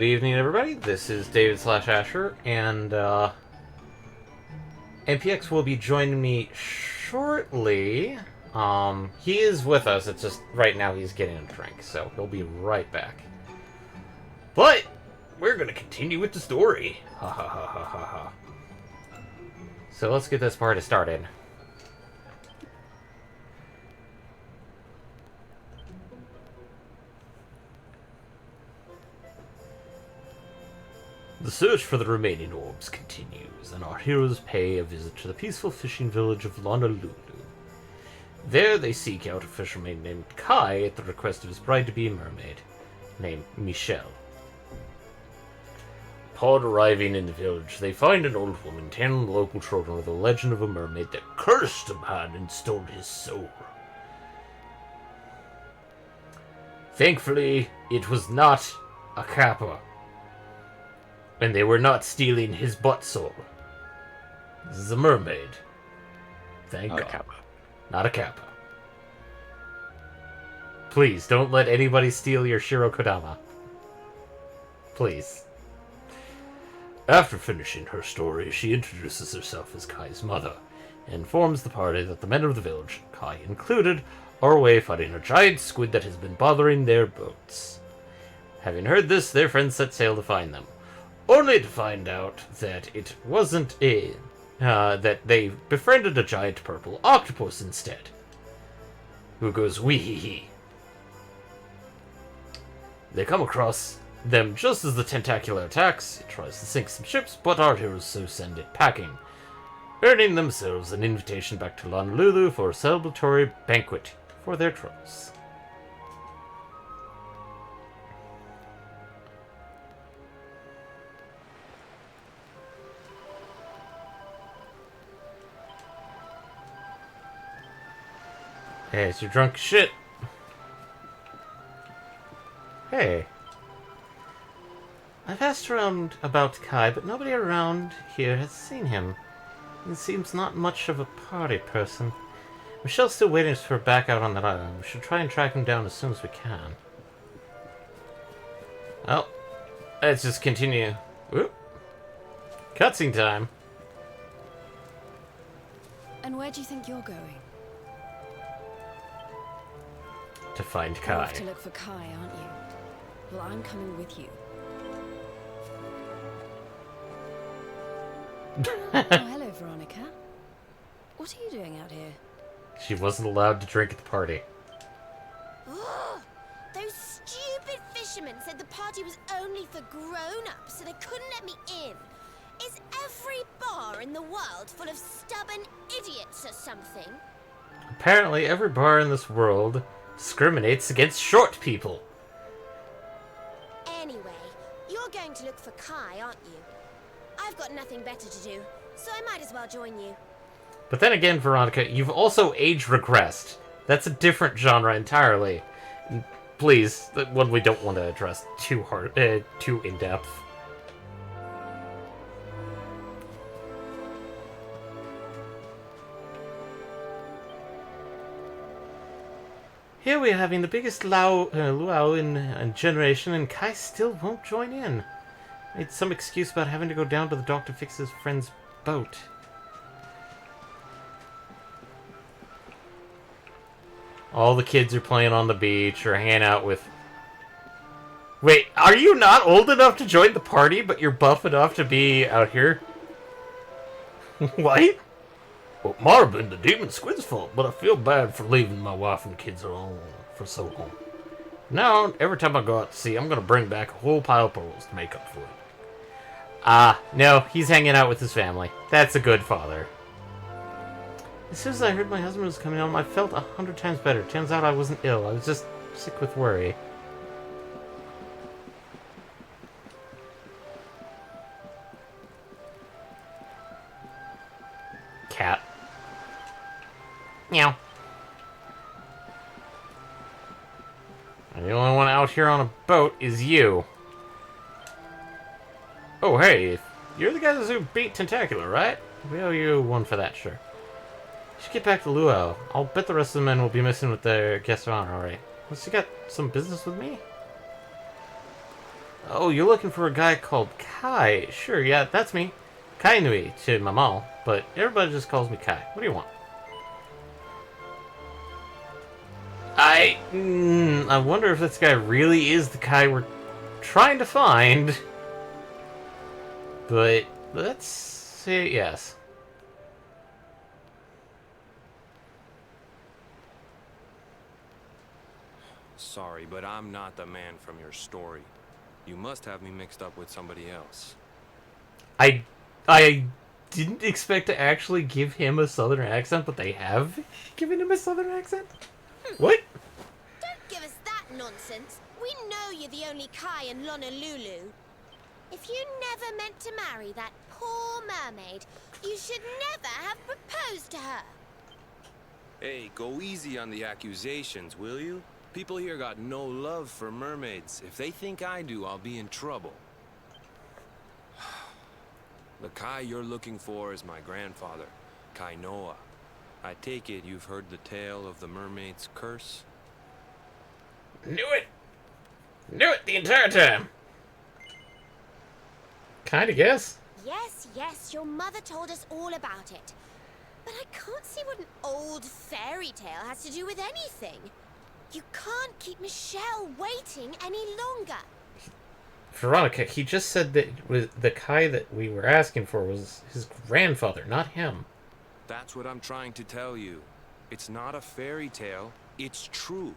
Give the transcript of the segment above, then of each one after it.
Good evening, everybody. This is David / Asher, and NPX will be joining me shortly. He is with us. It's just right now he's getting a drink, so he'll be right back. But we're gonna continue with the story. Ha ha ha ha ha ha. So let's get this party started. The search for the remaining orbs continues, and our heroes pay a visit to the peaceful fishing village of Honolulu. There they seek out a fisherman named Kai at the request of his bride-to-be mermaid, named Michelle. Upon arriving in the village, they find an old woman telling the local children of the legend of a mermaid that cursed a man and stole his soul. Thankfully, it was not a kappa. And they were not stealing his butt soul. This is a mermaid. Thank God. Not a kappa. Not a kappa. Please, don't let anybody steal your Shiro Kodama. Please. After finishing her story, she introduces herself as Kai's mother, and informs the party that the men of the village, Kai included, are away fighting a giant squid that has been bothering their boats. Having heard this, their friends set sail to find them, only to find out that it wasn't that they befriended a giant purple octopus instead, who goes wee hee hee. They come across them just as the tentacular attacks. It tries to sink some ships, but our heroes so send it packing, earning themselves an invitation back to Honolulu for a celebratory banquet for their troubles. Hey, so you're drunk as shit. Hey. I've asked around about Kai, but nobody around here has seen him. He seems not much of a party person. Michelle's still waiting for her back out on that island. We should try and track him down as soon as we can. Well, let's just continue. Whoop. Cutscene time. And where do you think you're going? To find You're Kai. off to look for Kai, aren't you? Well, I'm coming with you. Oh, hello, Veronica. What are you doing out here? She wasn't allowed to drink at the party. Ugh, those stupid fishermen said the party was only for grown-ups, so they couldn't let me in. Is every bar in the world full of stubborn idiots or something? Apparently, every bar in this world discriminates against short people. Anyway, you're going to look for Kai, aren't you? I've got nothing better to do, so I might as well join you. But then again, Veronica, you've also age regressed. That's a different genre entirely. Please, one we don't want to address too hard, too in depth. Here we are having the biggest luau in generation, and Kai still won't join in. Made some excuse about having to go down to the dock to fix his friend's boat. All the kids are playing on the beach or hanging out with... Wait, are you not old enough to join the party, but you're buff enough to be out here? What? Well, it might have been the demon squid's fault, but I feel bad for leaving my wife and kids alone for so long. Now, every time I go out to sea, I'm going to bring back a whole pile of pearls to make up for it. No, he's hanging out with his family. That's a good father. As soon as I heard my husband was coming home, I felt 100 times better. Turns out I wasn't ill. I was just sick with worry. Cat. Meow. And the only one out here on a boat is you. Oh, hey, you're the guys who beat Tentacular, right? We owe you one for that, sure. You should get back to Luau. I'll bet the rest of the men will be missing with their guest of honor already. Unless you got some business with me? Oh, you're looking for a guy called Kai. Sure, yeah, that's me. Kai Nui to my mom, but everybody just calls me Kai. What do you want? I wonder if this guy really is the Kai we're trying to find. But let's say yes. Sorry, but I'm not the man from your story. You must have me mixed up with somebody else. I didn't expect to actually give him a southern accent, but they have given him a southern accent? What? Don't give us that nonsense. We know you're the only Kai in Honolulu. If you never meant to marry that poor mermaid, you should never have proposed to her. Hey, go easy on the accusations, will you? People here got no love for mermaids. If they think I do, I'll be in trouble. The Kai you're looking for is my grandfather, Kai Noah. I take it you've heard the tale of the mermaid's curse? Knew it! Knew it the entire time! Kinda guess. Yes, your mother told us all about it. But I can't see what an old fairy tale has to do with anything. You can't keep Michelle waiting any longer. Veronica, he just said that the Kai that we were asking for was his grandfather, not him. That's what I'm trying to tell you. It's not a fairy tale, it's true.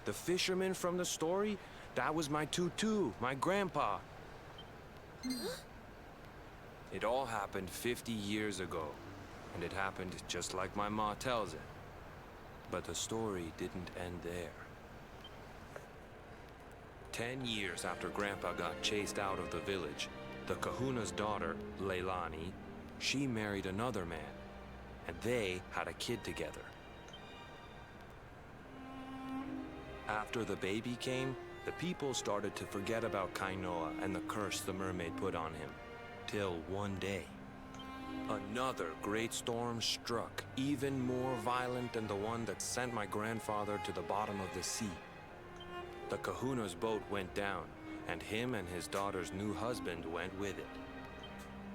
The fisherman from the story, that was my tutu, my grandpa. It all happened 50 years ago, and it happened just like my ma tells it. But the story didn't end there. 10 years after Grandpa got chased out of the village, the kahuna's daughter, Leilani, she married another man, and they had a kid together. After the baby came, the people started to forget about Kainoa and the curse the mermaid put on him. Till one day, another great storm struck, even more violent than the one that sent my grandfather to the bottom of the sea. The kahuna's boat went down, and him and his daughter's new husband went with it.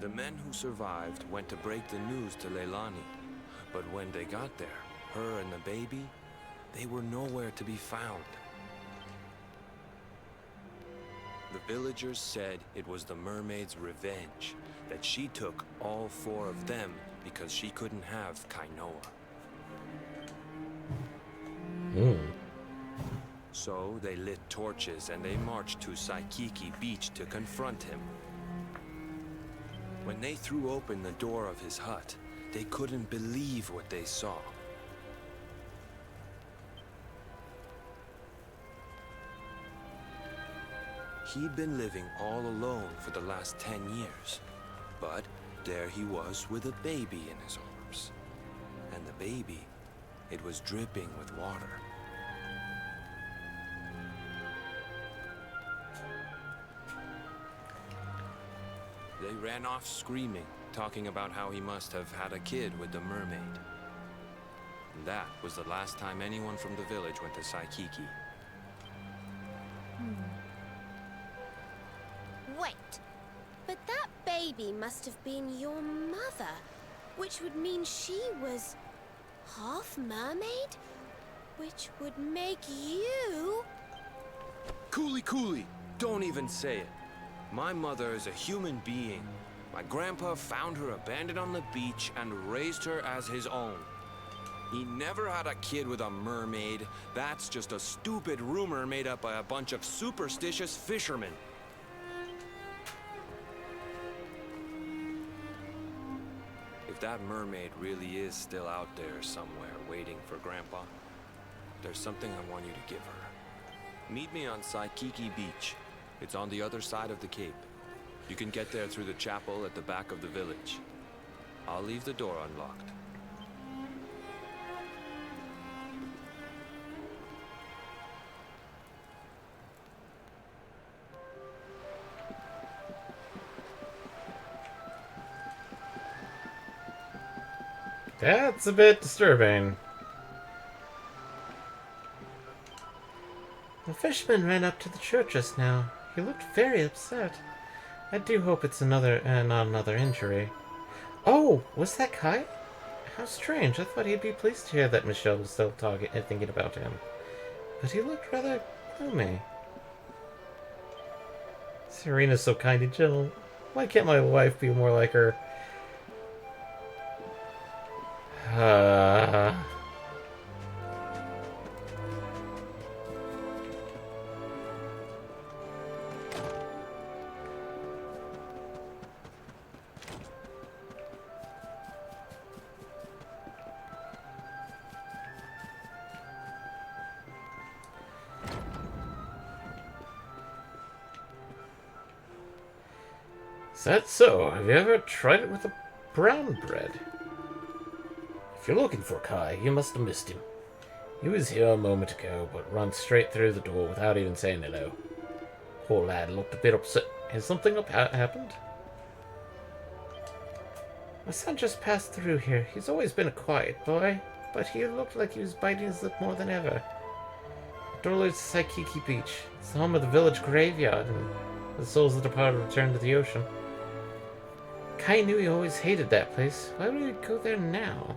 The men who survived went to break the news to Leilani, but when they got there, her and the baby, they were nowhere to be found. The villagers said it was the mermaid's revenge, that she took all 4 of them because she couldn't have Kainoa. So they lit torches and they marched to Saikiki Beach to confront him. When they threw open the door of his hut, they couldn't believe what they saw. He'd been living all alone for the last 10 years, but there he was with a baby in his arms. And the baby, it was dripping with water. They ran off screaming, talking about how he must have had a kid with the mermaid. And that was the last time anyone from the village went to Saikiki. Wait, but that baby must have been your mother, which would mean she was half mermaid, which would make you... Cooley, don't even say it. My mother is a human being. My grandpa found her abandoned on the beach and raised her as his own. He never had a kid with a mermaid. That's just a stupid rumor made up by a bunch of superstitious fishermen. If that mermaid really is still out there somewhere waiting for Grandpa, there's something I want you to give her. Meet me on Saikiki Beach. It's on the other side of the cape. You can get there through the chapel at the back of the village. I'll leave the door unlocked. That's a bit disturbing. The fisherman ran up to the church just now. He looked very upset. I do hope it's not another injury. Oh, was that Kai? How strange. I thought he'd be pleased to hear that Michelle was still talking and thinking about him. But he looked rather gloomy. Serena's so kind and gentle. Why can't my wife be more like her? Is that so? Have you ever tried it with a brown bread? If you're looking for Kai, you must have missed him. He was here a moment ago, but ran straight through the door without even saying hello. Poor lad looked a bit upset. Has something happened? My son just passed through here. He's always been a quiet boy, but he looked like he was biting his lip more than ever. The door leads to Saikiki Beach. It's the home of the village graveyard, and the souls of the departed return to the ocean. Kai knew he always hated that place. Why would he go there now?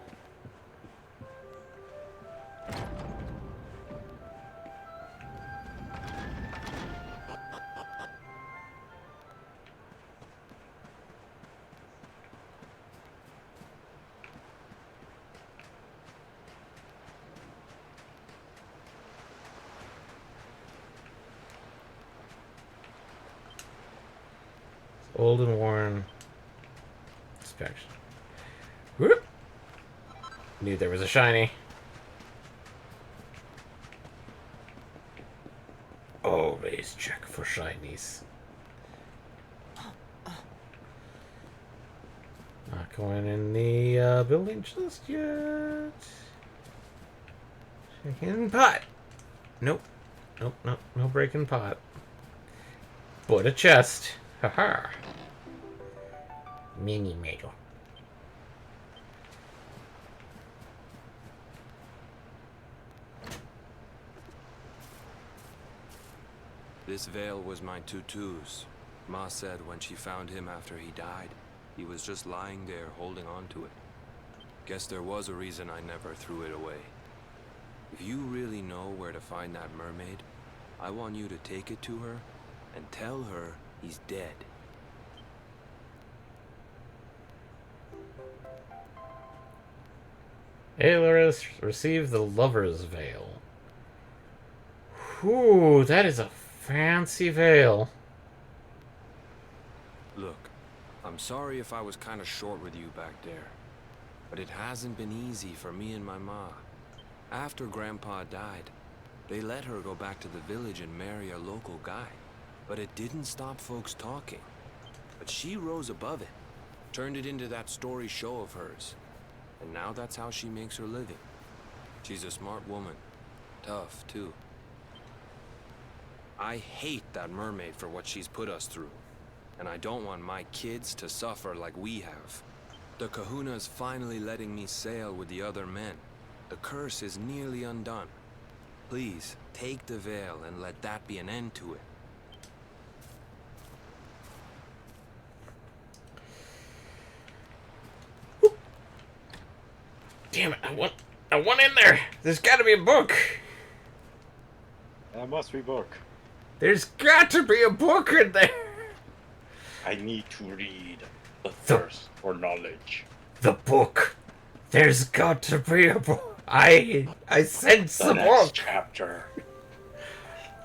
Old and worn. Inspection. Whoop! Knew there was a shiny. Always check for shinies. Not going in the building just yet. Checking pot. Nope. Nope, nope, no breaking pot. But a chest. Haha. Mini medal. This veil was my tutu's. Ma said when she found him after he died, he was just lying there holding on to it. Guess there was a reason I never threw it away. If you really know where to find that mermaid, I want you to take it to her and tell her he's dead. Aelorus received the Lover's Veil. Whew, that is a fancy veil. Look, I'm sorry if I was kind of short with you back there, but it hasn't been easy for me and my ma. After Grandpa died, they let her go back to the village and marry a local guy, but it didn't stop folks talking. But she rose above it, turned it into that story show of hers, and now that's how she makes her living. She's a smart woman, tough too. I hate that mermaid for what she's put us through, and I don't want my kids to suffer like we have. The Kahuna's finally letting me sail with the other men. The curse is nearly undone. Please, take the veil and let that be an end to it. Damn it, I want in there. There's gotta be a book. There must be book. There's got to be a book in there. I need to read the thirst for knowledge. The book. There's got to be a book. I sense The the next book. chapter.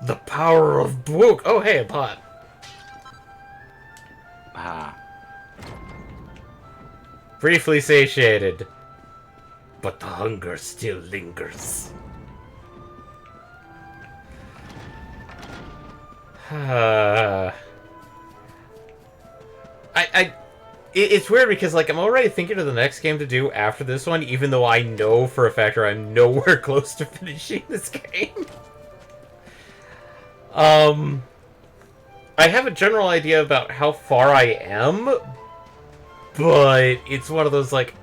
The power of book. Oh, hey, a pot. Ah. Briefly satiated. But the hunger still lingers. It's weird because, like, I'm already thinking of the next game to do after this one, even though I know for a fact I'm nowhere close to finishing this game. I have a general idea about how far I am, but it's one of those, like,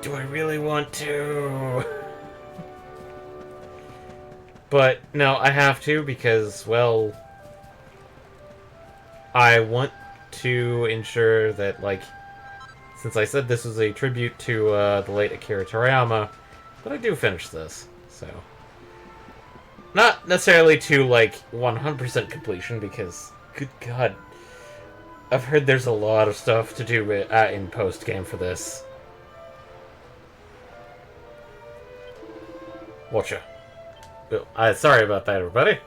do I really want to? But no, I have to because, well, I want to ensure that, like, since I said this was a tribute to the late Akira Toriyama, that I do finish this. So, not necessarily to, like, 100% completion, because, good God, I've heard there's a lot of stuff to do in post-game for this. Watcha. Oh, sorry about that, everybody.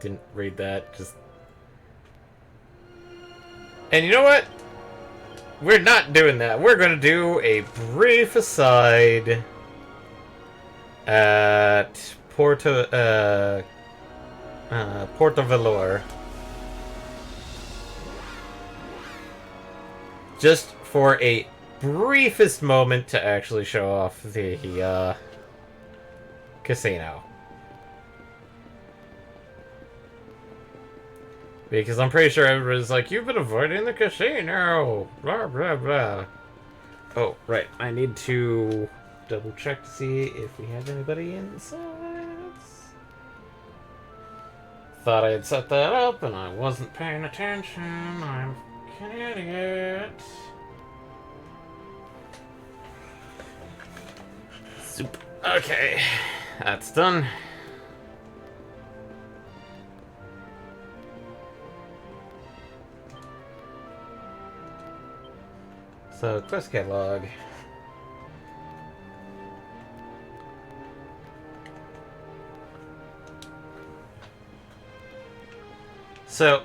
Didn't read that, just... And you know what? We're not doing that. We're going to do a brief aside at Porto Valor. Just for a briefest moment to actually show off the casino. Because I'm pretty sure everybody's like, you've been avoiding the casino! Blah, blah, blah. Oh, right. I need to double check to see if we have anybody inside. Thought I had set that up and I wasn't paying attention. I'm an idiot. Soup. Okay. That's done. So, quest catalog. So,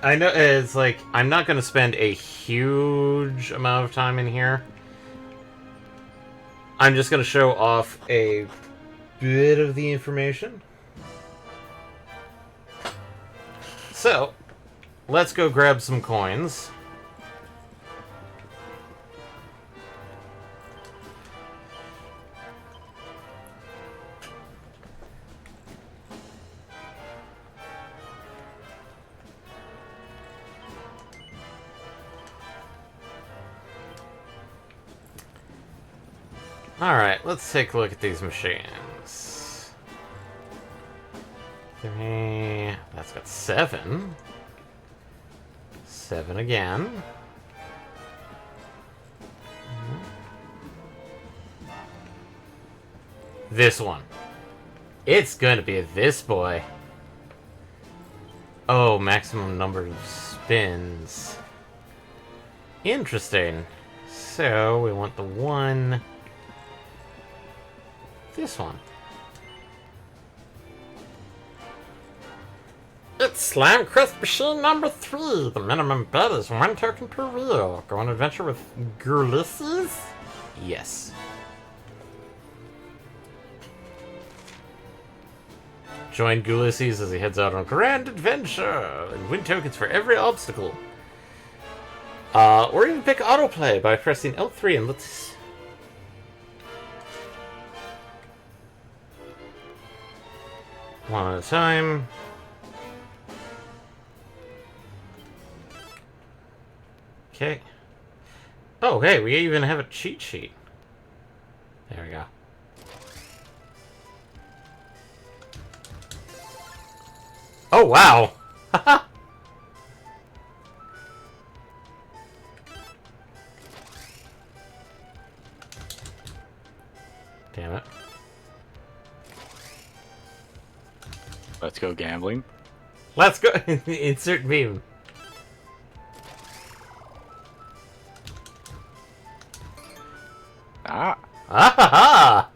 I know it's like, I'm not going to spend a huge amount of time in here. I'm just going to show off a bit of the information. So, let's go grab some coins. Alright, let's take a look at these machines. 3... That's got 7. 7 again. This one. It's gonna be this boy. Oh, maximum number of spins. Interesting. So, we want the one... This one. It's Slime Crisp Machine number 3. The minimum bet is 1 token per wheel. Go on an adventure with Gurlises? Yes. Join Gullises as he heads out on a grand adventure and win tokens for every obstacle. Or even pick autoplay by pressing L3 and let's... One at a time. Okay. Oh, hey, we even have a cheat sheet. There we go. Oh, wow! Haha! Damn it. Let's go gambling. Let's go! Insert meme. Ah! Ah ha ha!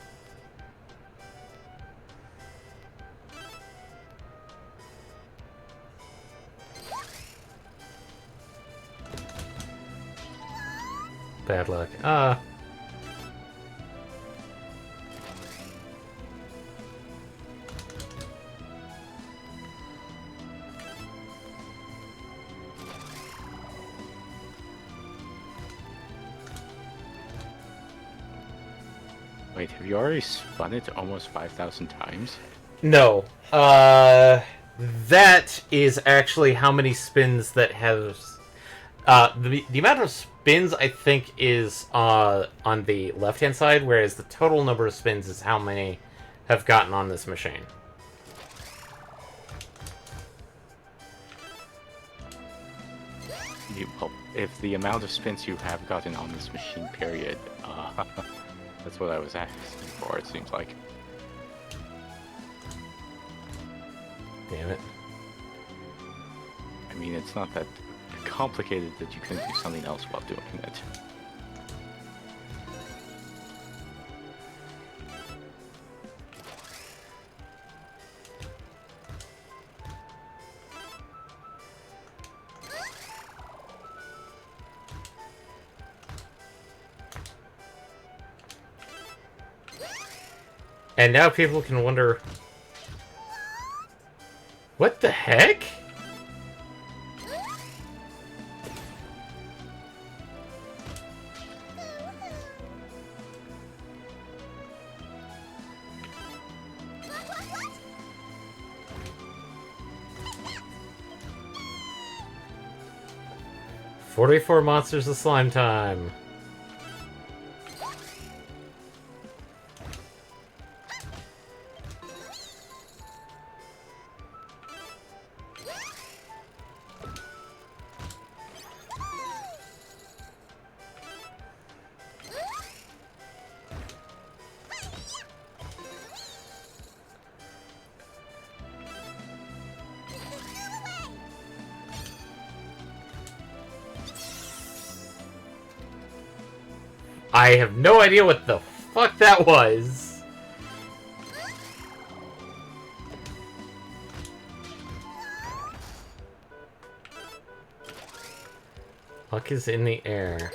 Bad luck. Wait, have you already spun it almost 5,000 times? No. That is actually how many spins that has... the amount of spins, I think, is on the left-hand side, whereas the total number of spins is how many have gotten on this machine. Well, if the amount of spins you have gotten on this machine, period, that's what I was asking for, it seems like. Damn it. I mean, it's not that complicated that you can do something else while doing it. And now people can wonder, what the heck? "44 monsters of slime time." I have no idea what the fuck that was. Luck is in the air.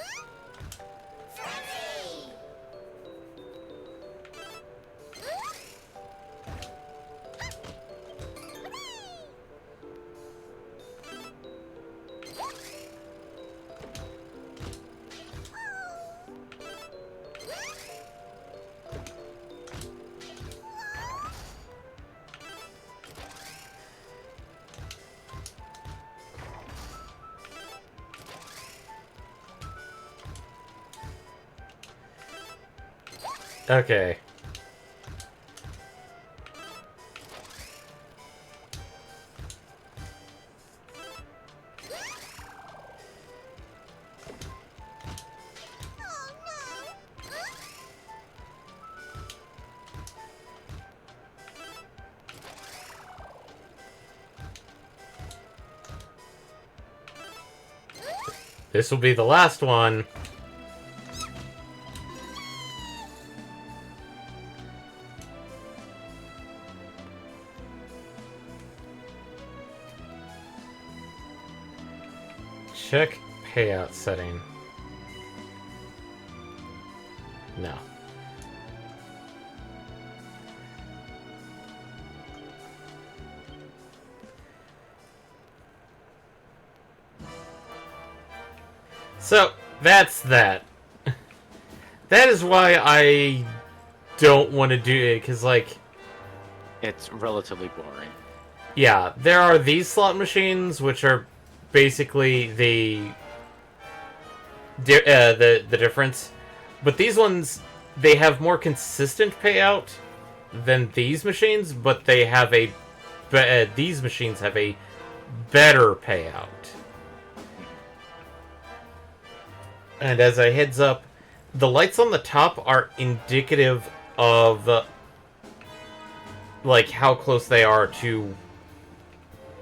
Okay. This will be the last one. Check payout setting. No. So, that's that. That is why I don't want to do it, because, like... It's relatively boring. Yeah, there are these slot machines, which are basically the difference. But these ones, they have more consistent payout than these machines, but they have a... these machines have a better payout. And as a heads up, the lights on the top are indicative of, like, how close they are to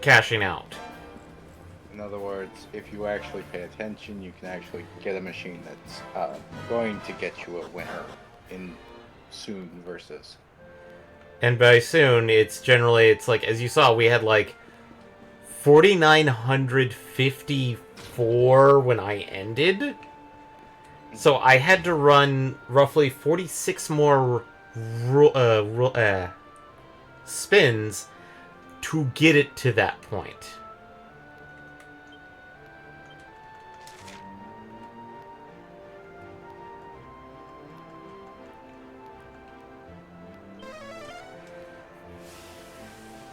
cashing out. In other words, if you actually pay attention, you can actually get a machine that's going to get you a winner in soon versus. And by soon, it's generally, it's like, as you saw, we had like 4,954 when I ended. So I had to run roughly 46 more spins to get it to that point.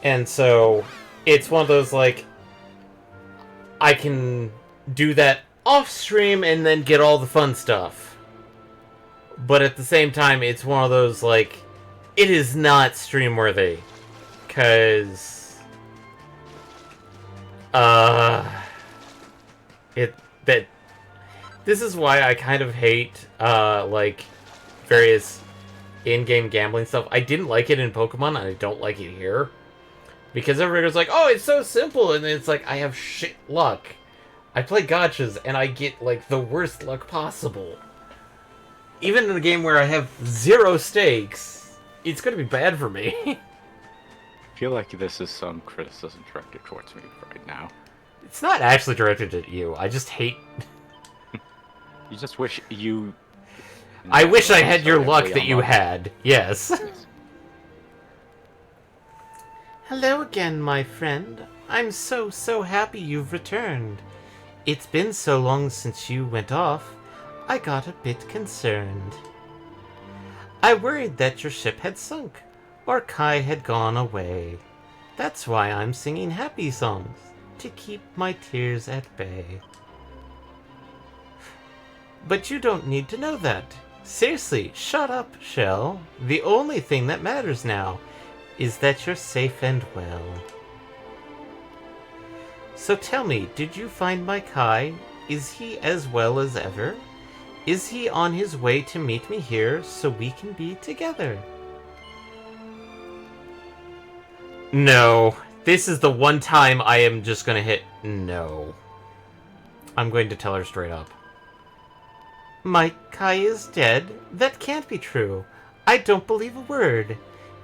And so it's one of those, like, I can do that off stream and then get all the fun stuff. But at the same time, it's one of those, like, it is not stream worthy. Cause this is why I kind of hate like various in-game gambling stuff. I didn't like it in Pokemon, and I don't like it here. Because everybody's like, oh, it's so simple, and it's like, I have shit luck. I play gachas, and I get, like, the worst luck possible. Even in a game where I have 0 stakes, it's gonna be bad for me. I feel like this is some criticism directed towards me right now. It's not actually directed at you. I just hate... You just wish you... I wish I had your luck that you had. Yes. Hello again, my friend. I'm so happy you've returned. It's been so long since you went off, I got a bit concerned. I worried that your ship had sunk, or Kai had gone away. That's why I'm singing happy songs, to keep my tears at bay. But you don't need to know that. Seriously, shut up, Shell. The only thing that matters now is that you're safe and well. So tell me, did you find my Kai? Is he as well as ever? Is he on his way to meet me here so we can be together? No. This is the one time I am just gonna hit no. I'm going to tell her straight up. My Kai is dead? That can't be true. I don't believe a word.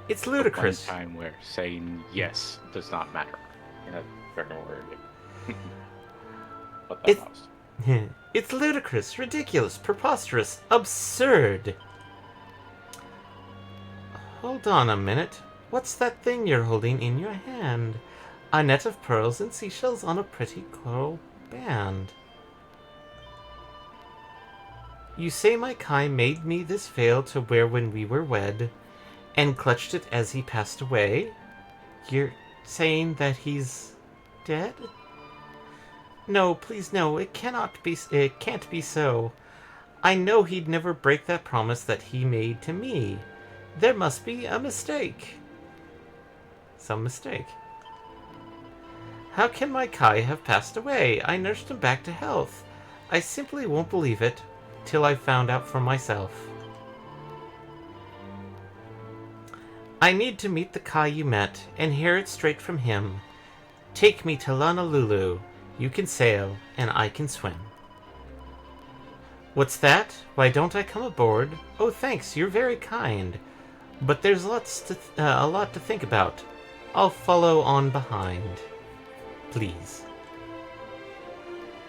It's ludicrous. One time where saying yes does not matter. Yeah, fair word. What It's- the mouse? It's ludicrous, ridiculous, preposterous, absurd. Hold on a minute. What's that thing you're holding in your hand? A net of pearls and seashells on a pretty coral band. You say my Kai made me this veil to wear when we were wed, and clutched it as he passed away? You're saying that he's dead? No, please no, it can't be so. I know he'd never break that promise that he made to me. There must be a mistake. Some mistake. How can my Kai have passed away? I nursed him back to health. I simply won't believe it till I've found out for myself. I need to meet the Kai you met and hear it straight from him. Take me to Honolulu. You can sail, and I can swim. What's that? Why don't I come aboard? Oh, thanks, you're very kind. But there's a lot to think about. I'll follow on behind. Please.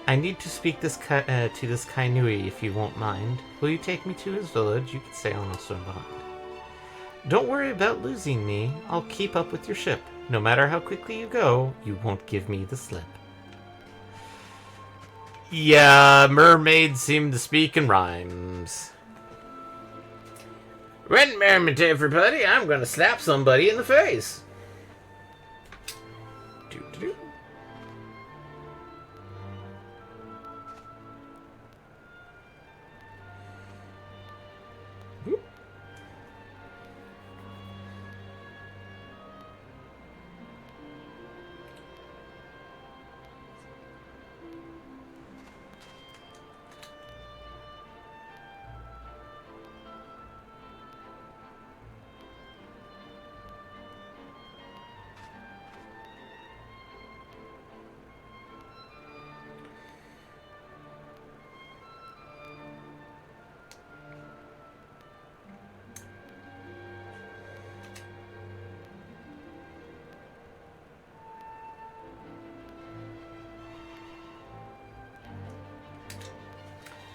I need to speak to this Kainui if you won't mind. Will you take me to his village? You can sail and I'll swim behind. Don't worry about losing me. I'll keep up with your ship. No matter how quickly you go, you won't give me the slip. Yeah, mermaids seem to speak in rhymes. Red mermaid, everybody, I'm gonna slap somebody in the face. Doo-doo-doo. Whoop.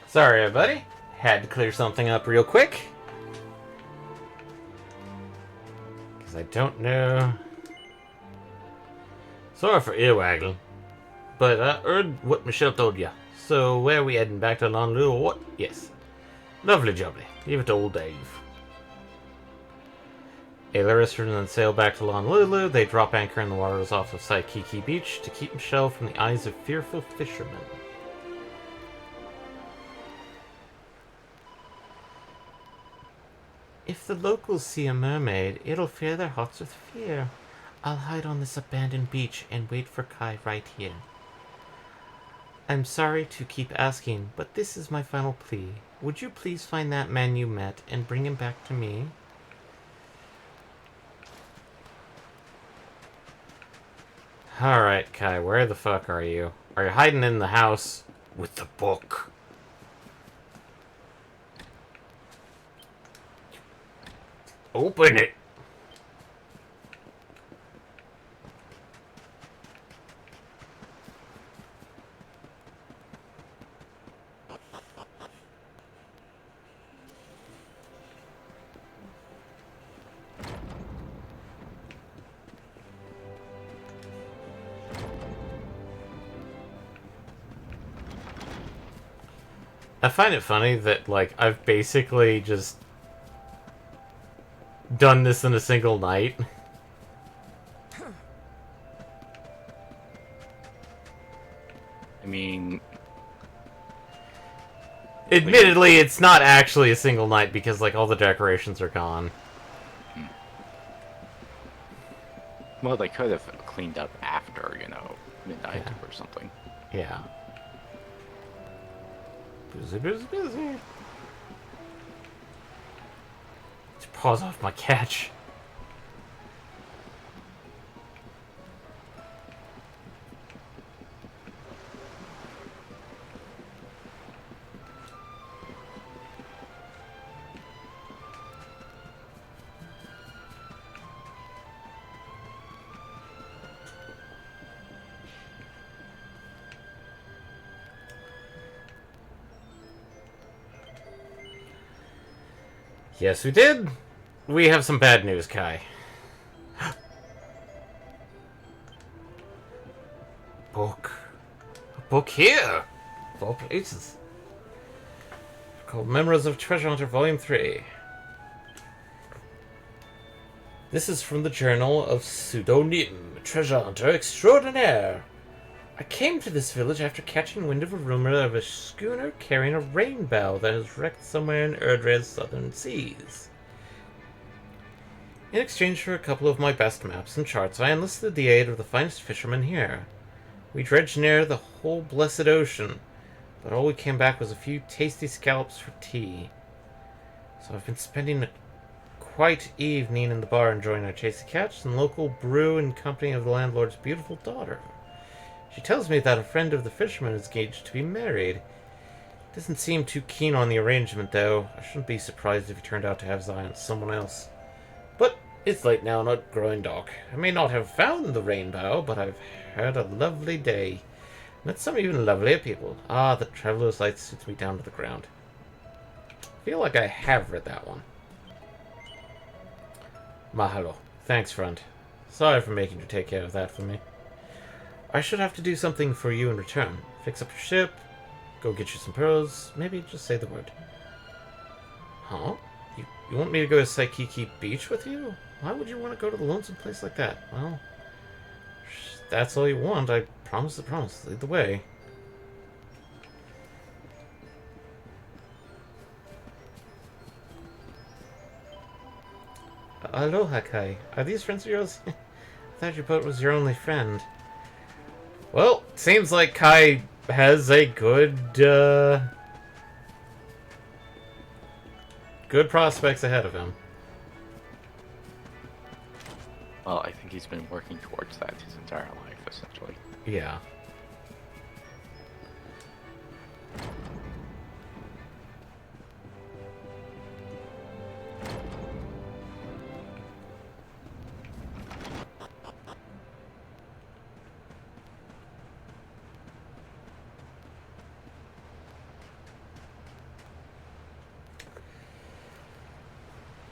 Sorry, everybody. Had to clear something up real quick. Because I don't know. Sorry for earwagging. But I heard what Michelle told you. So, where are we heading? Back to Honolulu or what? Yes. Lovely jubbly. Leave it to old Dave. Alaris and then sail back to Honolulu. They drop anchor in the waters off of Waikiki Beach to keep Michelle from the eyes of fearful fishermen. If the locals see a mermaid, it'll fill their hearts with fear. I'll hide on this abandoned beach and wait for Kai right here. I'm sorry to keep asking, but this is my final plea. Would you please find that man you met and bring him back to me? Alright, Kai, where the fuck are you? Are you hiding in the house with the book? Open it! I find it funny that, like, I've basically just done this in a single night. I mean, Admittedly, it's not actually a single night because, like, all the decorations are gone. well, they could have cleaned up after, midnight or something. Yeah. Busy, busy, busy. Let's pause off my catch. Yes, we did. We have some bad news, Kai. Book. A book here! Of all places. Called Memoirs of Treasure Hunter Volume 3. This is from the journal of Pseudonym, Treasure Hunter Extraordinaire. I came to this village after catching wind of a rumor of a schooner carrying a rainbow that has wrecked somewhere in Erdre's southern seas. In exchange for a couple of my best maps and charts, I enlisted the aid of the finest fishermen here. We dredged near the whole blessed ocean, but all we came back was a few tasty scallops for tea. So I've been spending a quiet evening in the bar enjoying our tasty catch and local brew in company of the landlord's beautiful daughter. She tells me that a friend of the fisherman is engaged to be married. Doesn't seem too keen on the arrangement, though. I shouldn't be surprised if he turned out to have Zion with someone else. But it's late now, not growing dark. I may not have found the rainbow, but I've had a lovely day. Met some even lovelier people. Ah, the Traveler's Light suits me down to the ground. I feel like I have read that one. Mahalo. Thanks, friend. Sorry for making you take care of that for me. I should have to do something for you in return. Fix up your ship, go get you some pearls, maybe just say the word. Huh? You want me to go to Saikiki Beach with you? Why would you want to go to the lonesome place like that? Well, if that's all you want. I promise the promise. Lead the way. Aloha, Kai. Are these friends of yours? I thought your boat was your only friend. Well, seems like Kai has a good prospects ahead of him. Well, I think he's been working towards that his entire life, essentially. Yeah.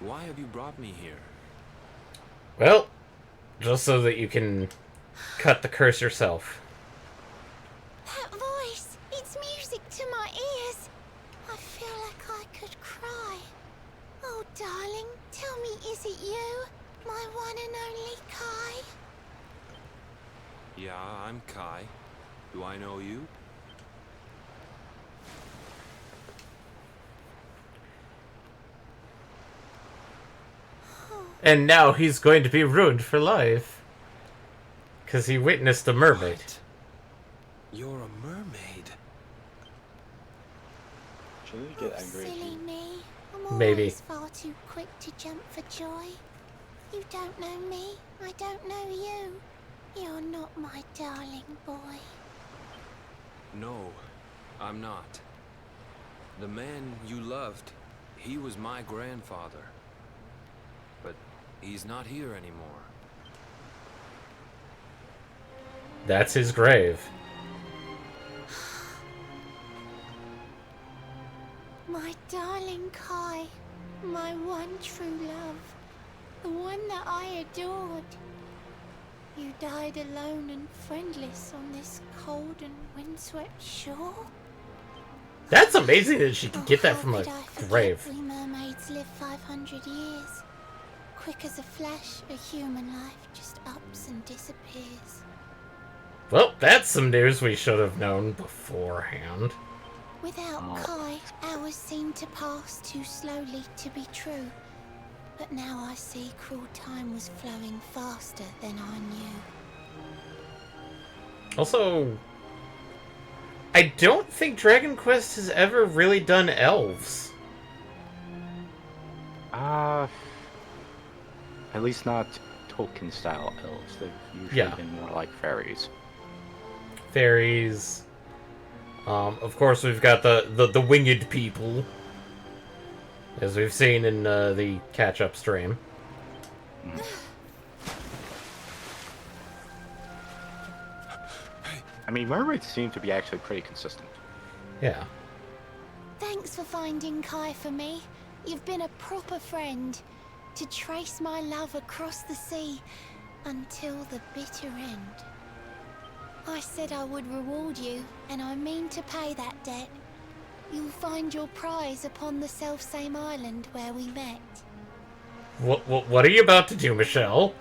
Why have you brought me here? Well, just so that you can cut the curse yourself. That voice, it's music to my ears. I feel like I could cry. Oh, darling, tell me, is it you? My one and only Kai? Yeah, I'm Kai. Do I know you? And now he's going to be ruined for life. Because he witnessed a mermaid. What? You're a mermaid. Should we get angry? Silly me. I'm Maybe. always far too quick to jump for joy. You don't know me. I don't know you. You're not my darling boy. No, I'm not. The man you loved, he was my grandfather. But he's not here anymore. That's his grave. My darling Kai, my one true love, the one that I adored. You died alone and friendless on this cold and windswept shore. That's amazing that she could get that how from a could I forget grave. We mermaids live 500 years. Quick as a flash, a human life just ups and disappears. Well, that's some news we should have known beforehand. Without Kai, hours seem to pass too slowly to be true. But now I see cruel time was flowing faster than I knew. Also, I don't think Dragon Quest has ever really done elves. At least not Tolkien-style elves. They've usually been more like fairies. Fairies. Of course, we've got the winged people, as we've seen in the catch-up stream. I mean, mermaids seem to be actually pretty consistent. Yeah. Thanks for finding Kai for me. You've been a proper friend. To trace my love across the sea until the bitter end. I said I would reward you, and I mean to pay that debt. You'll find your prize upon the selfsame island where we met. What are you about to do, Michelle?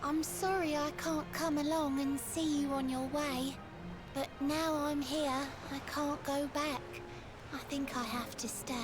I'm sorry I can't come along and see you on your way. But now I'm here, I can't go back. I think I have to stay.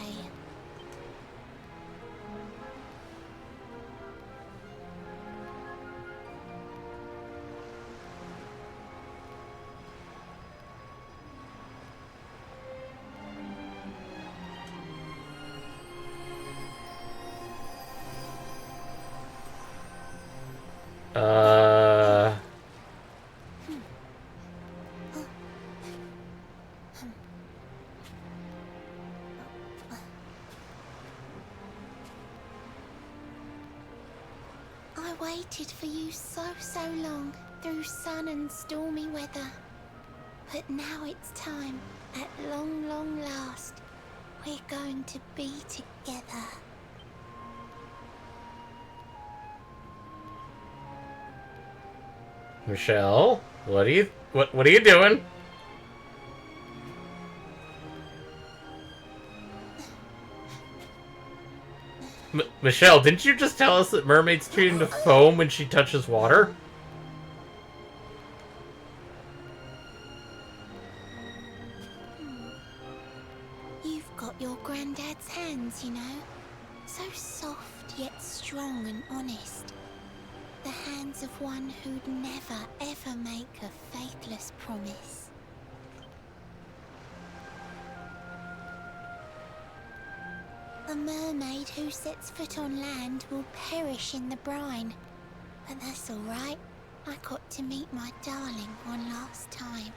I waited for you so long, through sun and stormy weather. But now it's time, at long last, we're going to be together. Michelle, what are you doing? Michelle, didn't you just tell us that mermaids turn into foam when she touches water? You've got your granddad's hands, you know. So soft yet strong and honest. The hands of one who'd never ever make a faithless promise. A mermaid who sets foot on land will perish in the brine. But that's alright. I got to meet my darling one last time.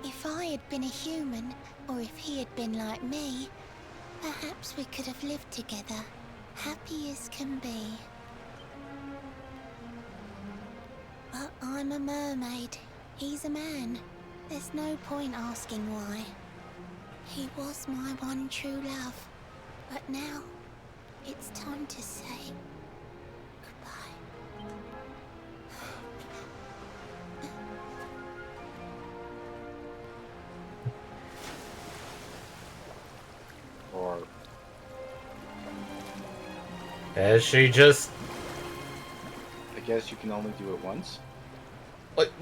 If I had been a human, or if he had been like me, perhaps we could have lived together, happy as can be. But I'm a mermaid. He's a man. There's no point asking why. He was my one true love. But now, it's time to say goodbye. Or As she just... I guess you can only do it once.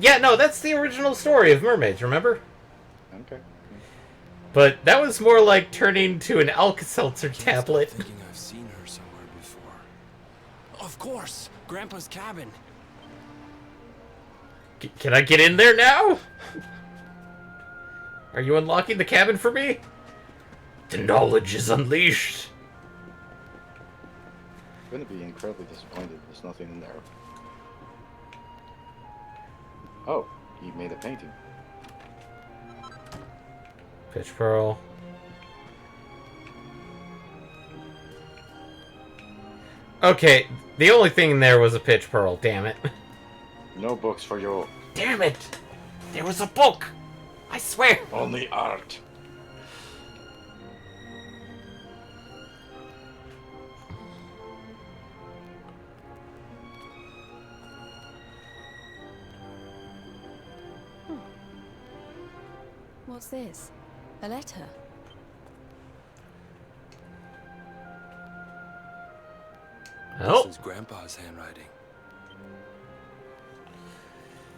Yeah, no, that's the original story of mermaids, remember? Okay. But that was more like turning to an Alka-Seltzer Can't tablet. stop thinking I've seen her somewhere before. Of course, Grandpa's cabin. Can I get in there now? Are you unlocking the cabin for me? The knowledge is unleashed. I'm gonna be incredibly disappointed there's nothing in there. Oh, he made a painting. Pitch Pearl. Okay, the only thing in there was a Pitch Pearl, damn it. No books for you. Damn it! There was a book! I swear! Only art. What's this? A letter? Oh, This is Grandpa's handwriting.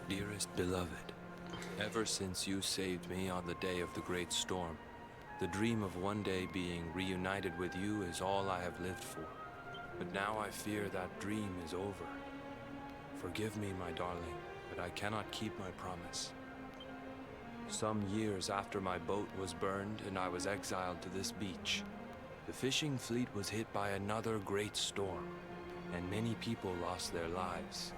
Dearest beloved, ever since you saved me on the day of the great storm, the dream of one day being reunited with you is all I have lived for. But now I fear that dream is over. Forgive me, my darling, but I cannot keep my promise. Some years after my boat was burned and I was exiled to this beach, the fishing fleet was hit by another great storm, and many people lost their lives.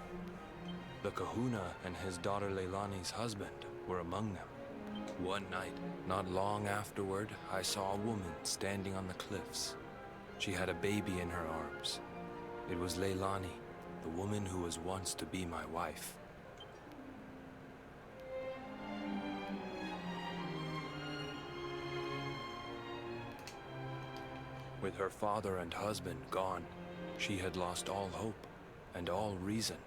The kahuna and his daughter Leilani's husband were among them. One night, not long afterward, I saw a woman standing on the cliffs. She had a baby in her arms. It was Leilani, the woman who was once to be my wife. With her father and husband gone, she had lost all hope and all reason.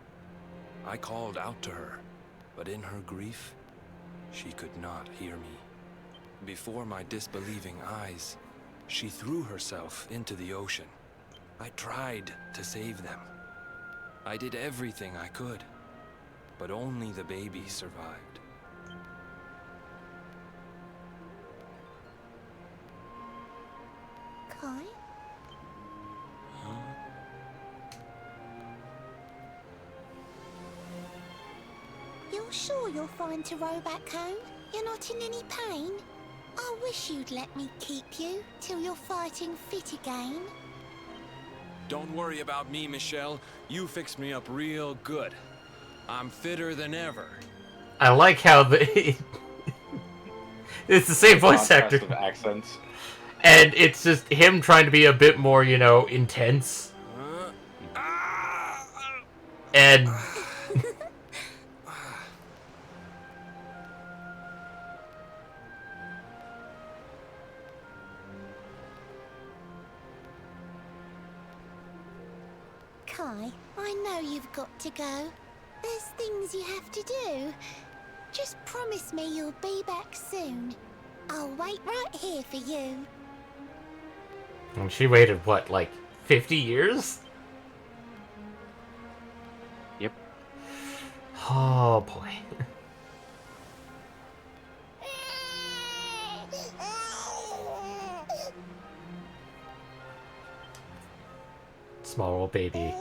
I called out to her, but in her grief, she could not hear me. Before my disbelieving eyes, she threw herself into the ocean. I tried to save them. I did everything I could, but only the baby survived. Kai? You're sure you're fine to row back home? You're not in any pain? I wish you'd let me keep you till you're fighting fit again. Don't worry about me, Michelle. You fixed me up real good. I'm fitter than ever. I like how the... it's the same voice Contrast actor. of accents. And it's just him trying to be a bit more, you know, intense. And... Kai, I know you've got to go. There's things you have to do. Just promise me you'll be back soon. I'll wait right here for you. And she waited, what, like 50 years? Yep. Oh, boy. Small old baby.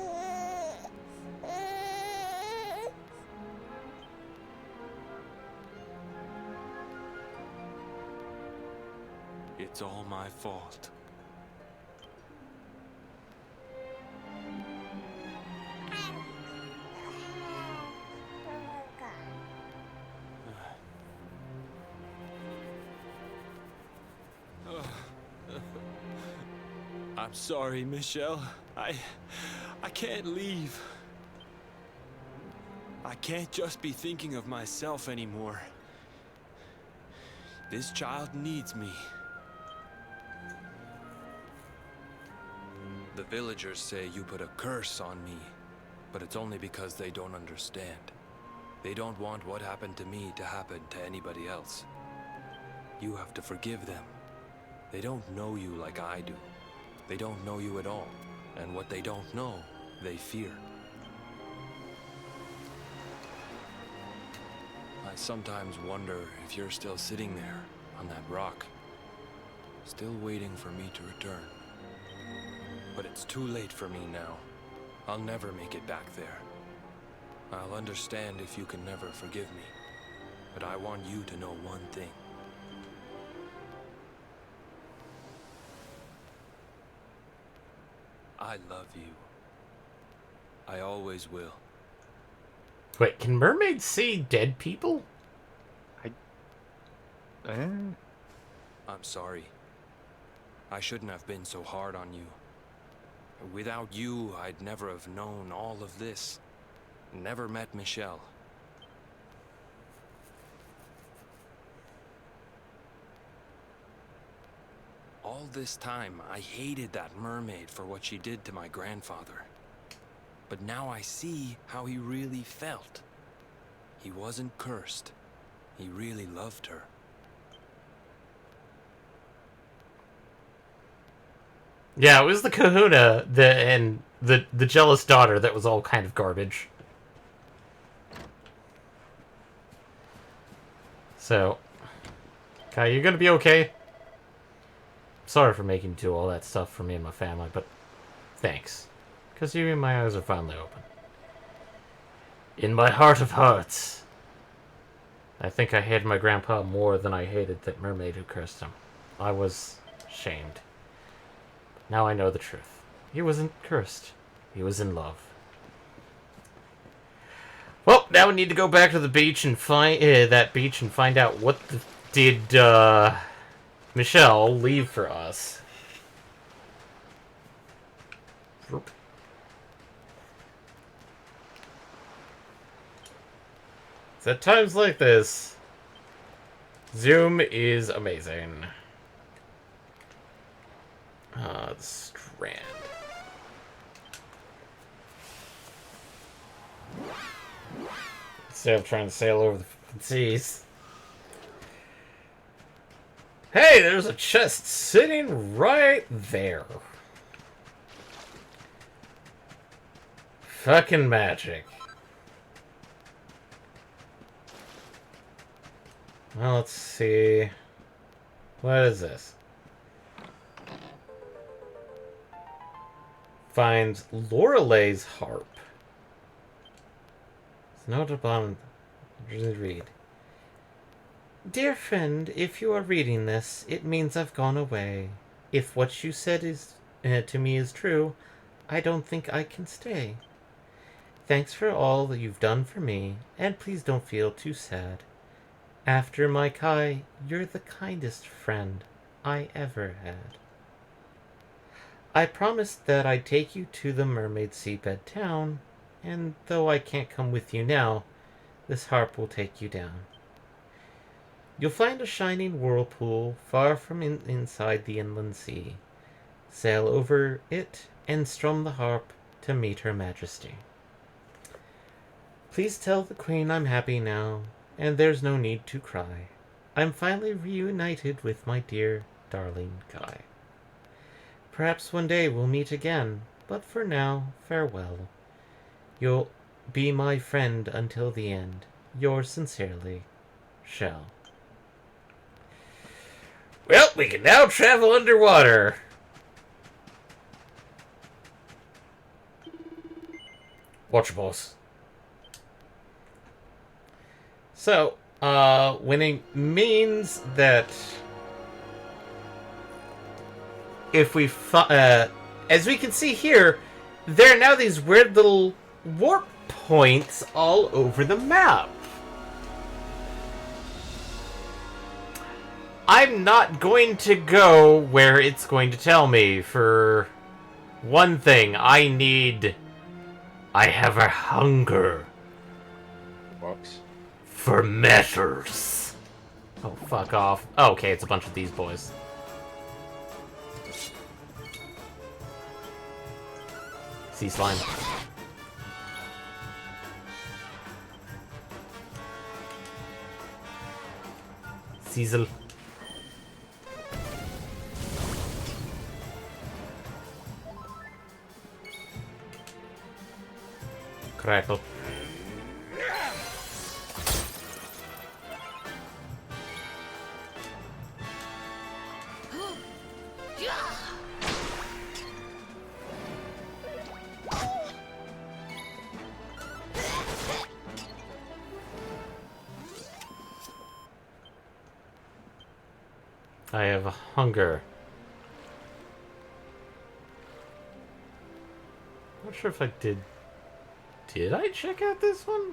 It's all my fault. I'm sorry, Michelle. I can't leave. I can't just be thinking of myself anymore. This child needs me. The villagers say you put a curse on me, but it's only because they don't understand. They don't want what happened to me to happen to anybody else. You have to forgive them. They don't know you like I do. They don't know you at all, and what they don't know, they fear. I sometimes wonder if you're still sitting there, on that rock, still waiting for me to return. But it's too late for me now. I'll never make it back there. I'll understand if you can never forgive me, but I want you to know one thing. I love you. I always will. Wait, can mermaids see dead people? I'm sorry. I shouldn't have been so hard on you. Without you, I'd never have known all of this. Never met Michelle. All this time, I hated that mermaid for what she did to my grandfather. But now I see how he really felt. He wasn't cursed. He really loved her. Yeah, it was the kahuna and the jealous daughter that was all kind of garbage. So, Kai, you gonna be okay? Sorry for making you do all that stuff for me and my family, but thanks. Because you and my eyes are finally open. In my heart of hearts, I think I hated my grandpa more than I hated that mermaid who cursed him. I was shamed. Now I know the truth. He wasn't cursed. He was in love. Well, now we need to go back to the beach and find find out what did Michelle leave for us. It's at times like this, Zoom is amazing. The Strand. Instead of trying to sail over the seas. Hey, there's a chest sitting right there. Fucking magic. Well, let's see. What is this? Finds Lorelei's harp. It's not a bottom. Read. Dear friend, if you are reading this, it means I've gone away. If what you said is to me is true, I don't think I can stay. Thanks for all that you've done for me, and please don't feel too sad. After my Kai, you're the kindest friend I ever had. I promised that I'd take you to the mermaid seabed town, and though I can't come with you now, this harp will take you down. You'll find a shining whirlpool far from inside the inland sea. Sail over it and strum the harp to meet her majesty. Please tell the queen I'm happy now, and there's no need to cry. I'm finally reunited with my dear, darling Kai. Perhaps one day we'll meet again, but for now, farewell. You'll be my friend until the end. Yours sincerely, Shell. Well, we can now travel underwater. Watch your boss. So, winning means that if we, as we can see here, there are now these weird little warp points all over the map. I'm not going to go where it's going to tell me. For one thing, I have a hunger. Box. For matters. Oh, fuck off. Oh, okay, it's a bunch of these boys. Sea slime. Cecil. Crackle. I have hunger. Not sure if I did. Did I check out this one?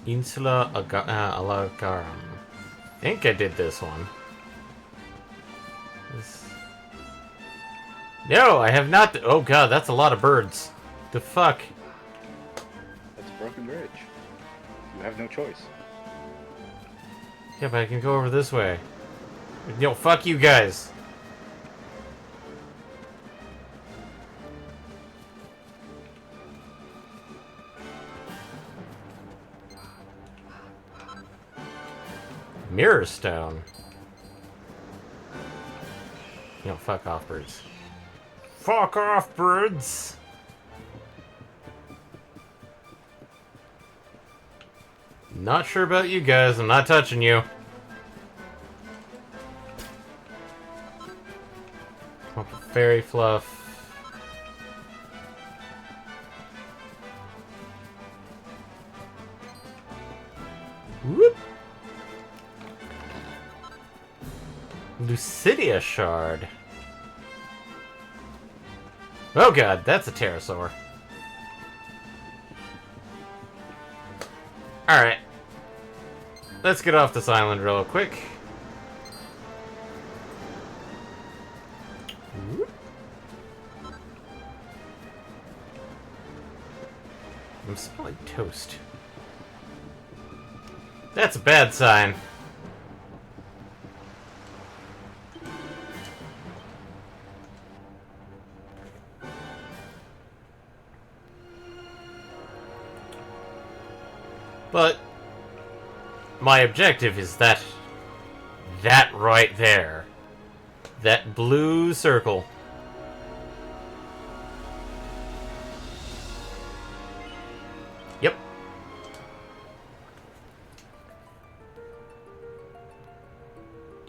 Insula Alagaram. I think I did this one. No, I have not. Oh god, that's a lot of birds. The fuck? That's a broken bridge. You have no choice. Yeah, but I can go over this way. Yo, fuck you guys. Mirror stone. Yo, fuck off, birds. Fuck off, birds! Not sure about you guys. I'm not touching you. Want the fairy fluff. Whoop! Lucidia shard. Oh god, that's a pterosaur. Alright. Let's get off this island real quick. I'm smelling toast. That's a bad sign. But my objective is that right there. That blue circle. Yep.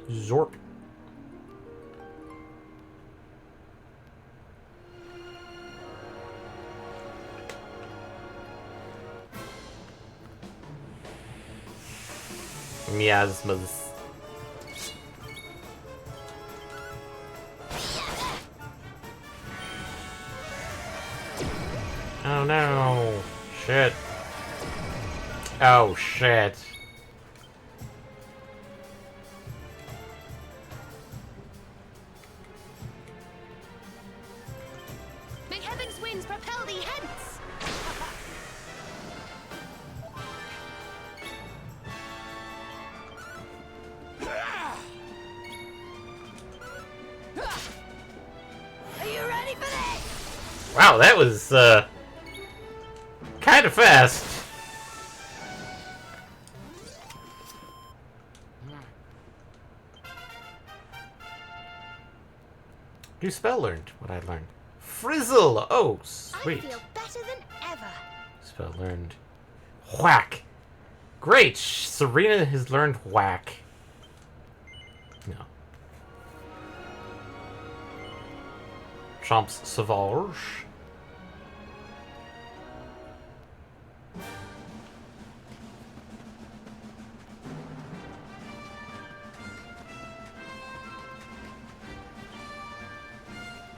Zorp. Miasmas. Oh no. Shit. Oh shit. May heaven's winds propel thee hence! Are you ready for this? Wow, that was kind of fast. New spell learned. What I learned. Frizzle. Oh, sweet. I feel better than ever. Spell learned. Whack. Great. Serena has learned whack. No. Champs Sauvage.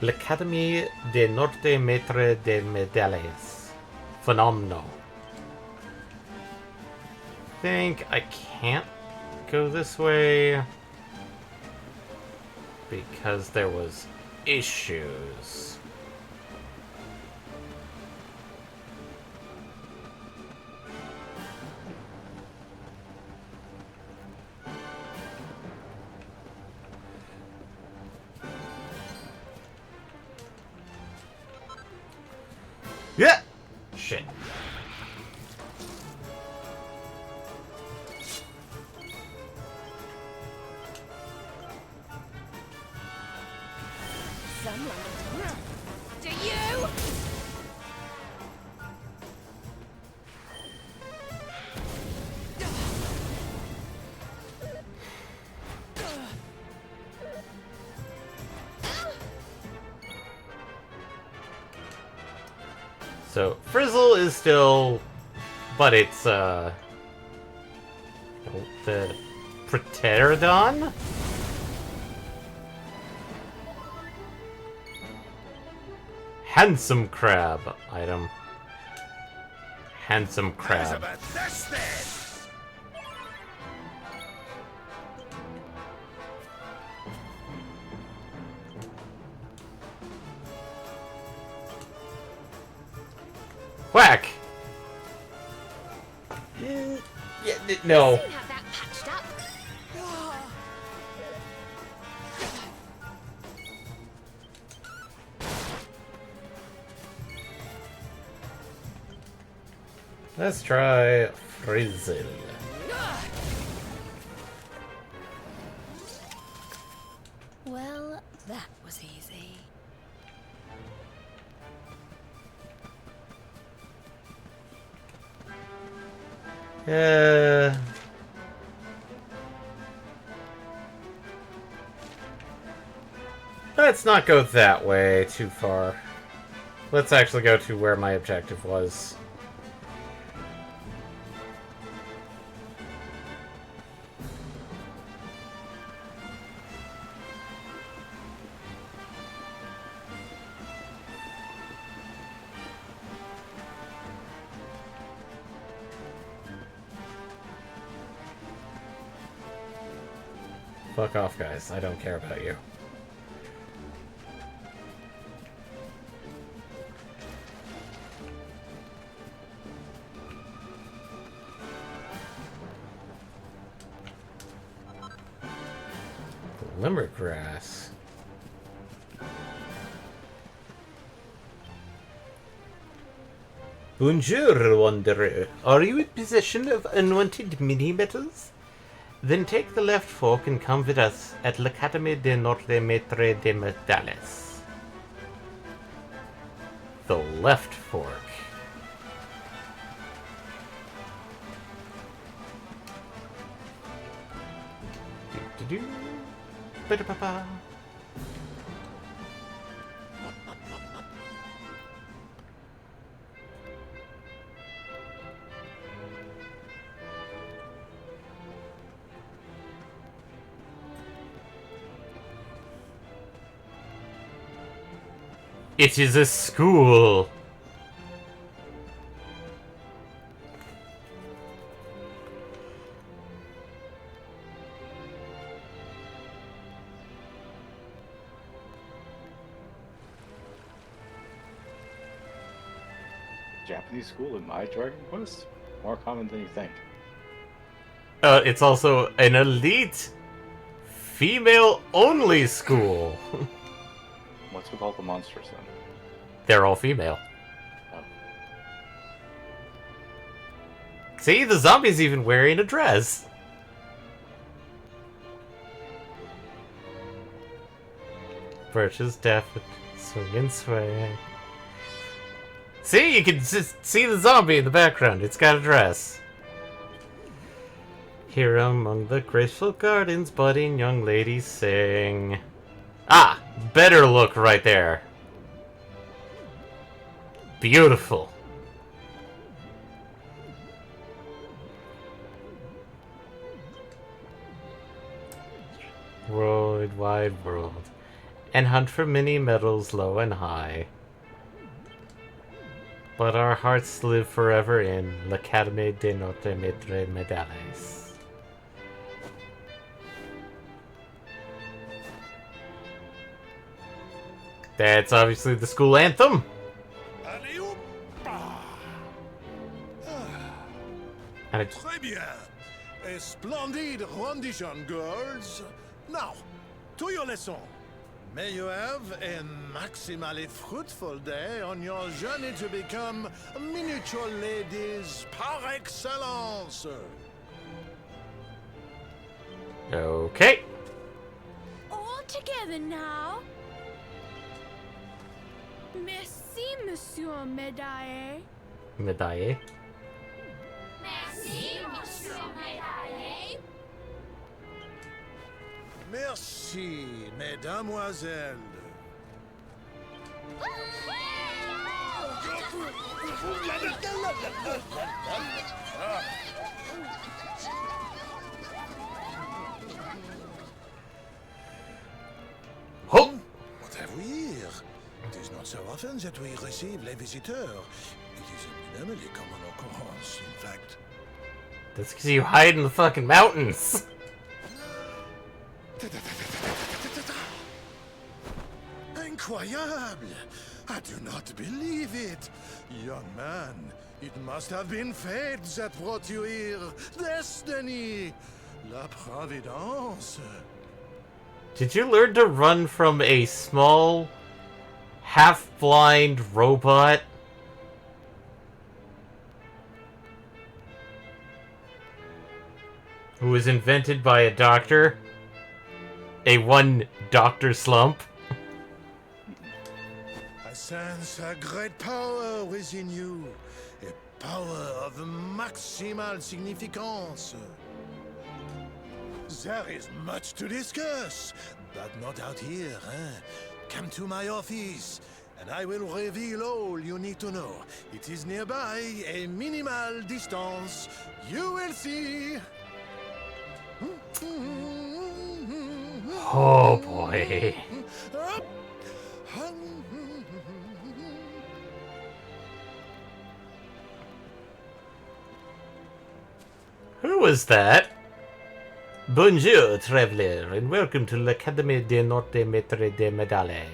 L'Académie de Norte Maître de Medalles. Phenomenal. Think I can't go this way because there was issues. Yeah. Shit. Some do you? So, Frizzle is still... But it's, the Pterodon? Handsome Crab item. Handsome Crab. Whack! No. Soon have that patched up. Let's try Frizzle. Well, that was easy. Let's not go that way too far. Let's actually go to where my objective was. Fuck off, guys. I don't care about you. Limmergrass. Bonjour, Wanderer. Are you in possession of unwanted mini-metals? Then take the left fork and come with us at l'Académie de Notre Maître de Métales. The left fork. Do-do-do. Ba-da-ba-ba. It is a school. Japanese school in my Dragon Quest? More common than you think. It's also an elite, female-only school. What's with all the monsters then? They're all female. Oh. See, the zombie's even wearing a dress. Birch is deaf, swing and sway. See, you can just see the zombie in the background. It's got a dress. Here among the graceful gardens, budding young ladies sing. Ah, better look right there. Beautiful. World wide world. And hunt for many medals low and high. But our hearts live forever in l'Académie de Notre Maître Médales. That's obviously the school anthem. And it's Très bien. A splendid rendition, girls. Now, to your lesson. May you have a maximally fruitful day on your journey to become miniature ladies par excellence. okay. All together now. Merci, Monsieur Médaille. Médaille. Merci, Monsieur Médaille. Merci, mesdemoiselles. Oh! What have we here? It is not so often that we receive les visiteurs. It is an eminently common occurrence, in fact. That's because you hide in the fucking mountains. Incroyable! I do not believe it. Young man, it must have been fate that brought you here. Destiny! La Providence. Did you learn to run from a small, half-blind robot? Who was invented by a doctor? A one Dr. Slump? I sense a great power within you. A power of maximal significance. There is much to discuss, but not out here, eh? Come to my office, and I will reveal all you need to know. It is nearby, a minimal distance. You will see. Oh boy. Who was that? Bonjour, traveler, and welcome to l'Académie des Norte Maître de Medale.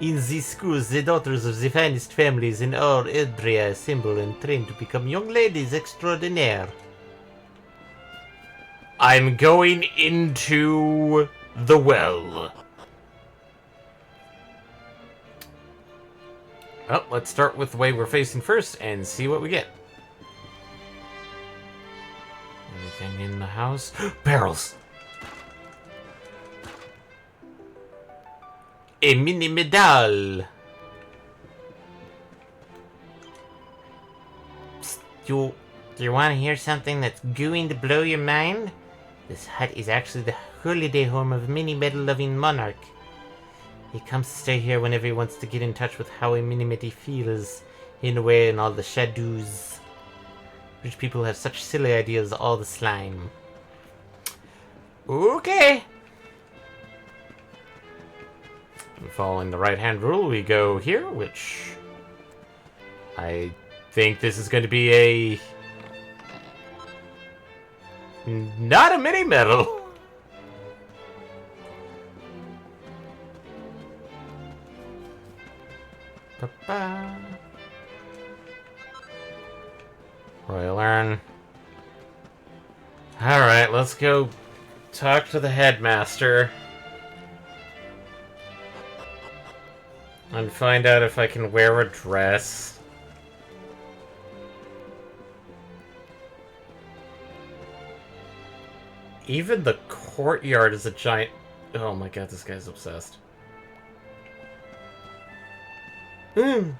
In this school, the daughters of the finest families in all Eldria assemble and train to become young ladies extraordinaire. I'm going into the well. Well, let's start with the way we're facing first and see what we get. Anything in the house? Barrels! A mini medal! Psst, do you want to hear something that's going to blow your mind? This hut is actually the holiday home of a mini medal-loving monarch. He comes to stay here whenever he wants to get in touch with how a mini-medi feels, hidden away in all the shadows. Rich people have such silly ideas all the slime. Okay. And following the right-hand rule, we go here, which I think this is going to be a not a mini medal. Ba-ba. Royal Urn. Alright, let's go talk to the headmaster. And find out if I can wear a dress. Even the courtyard is a giant... Oh my god, this guy's obsessed. 1,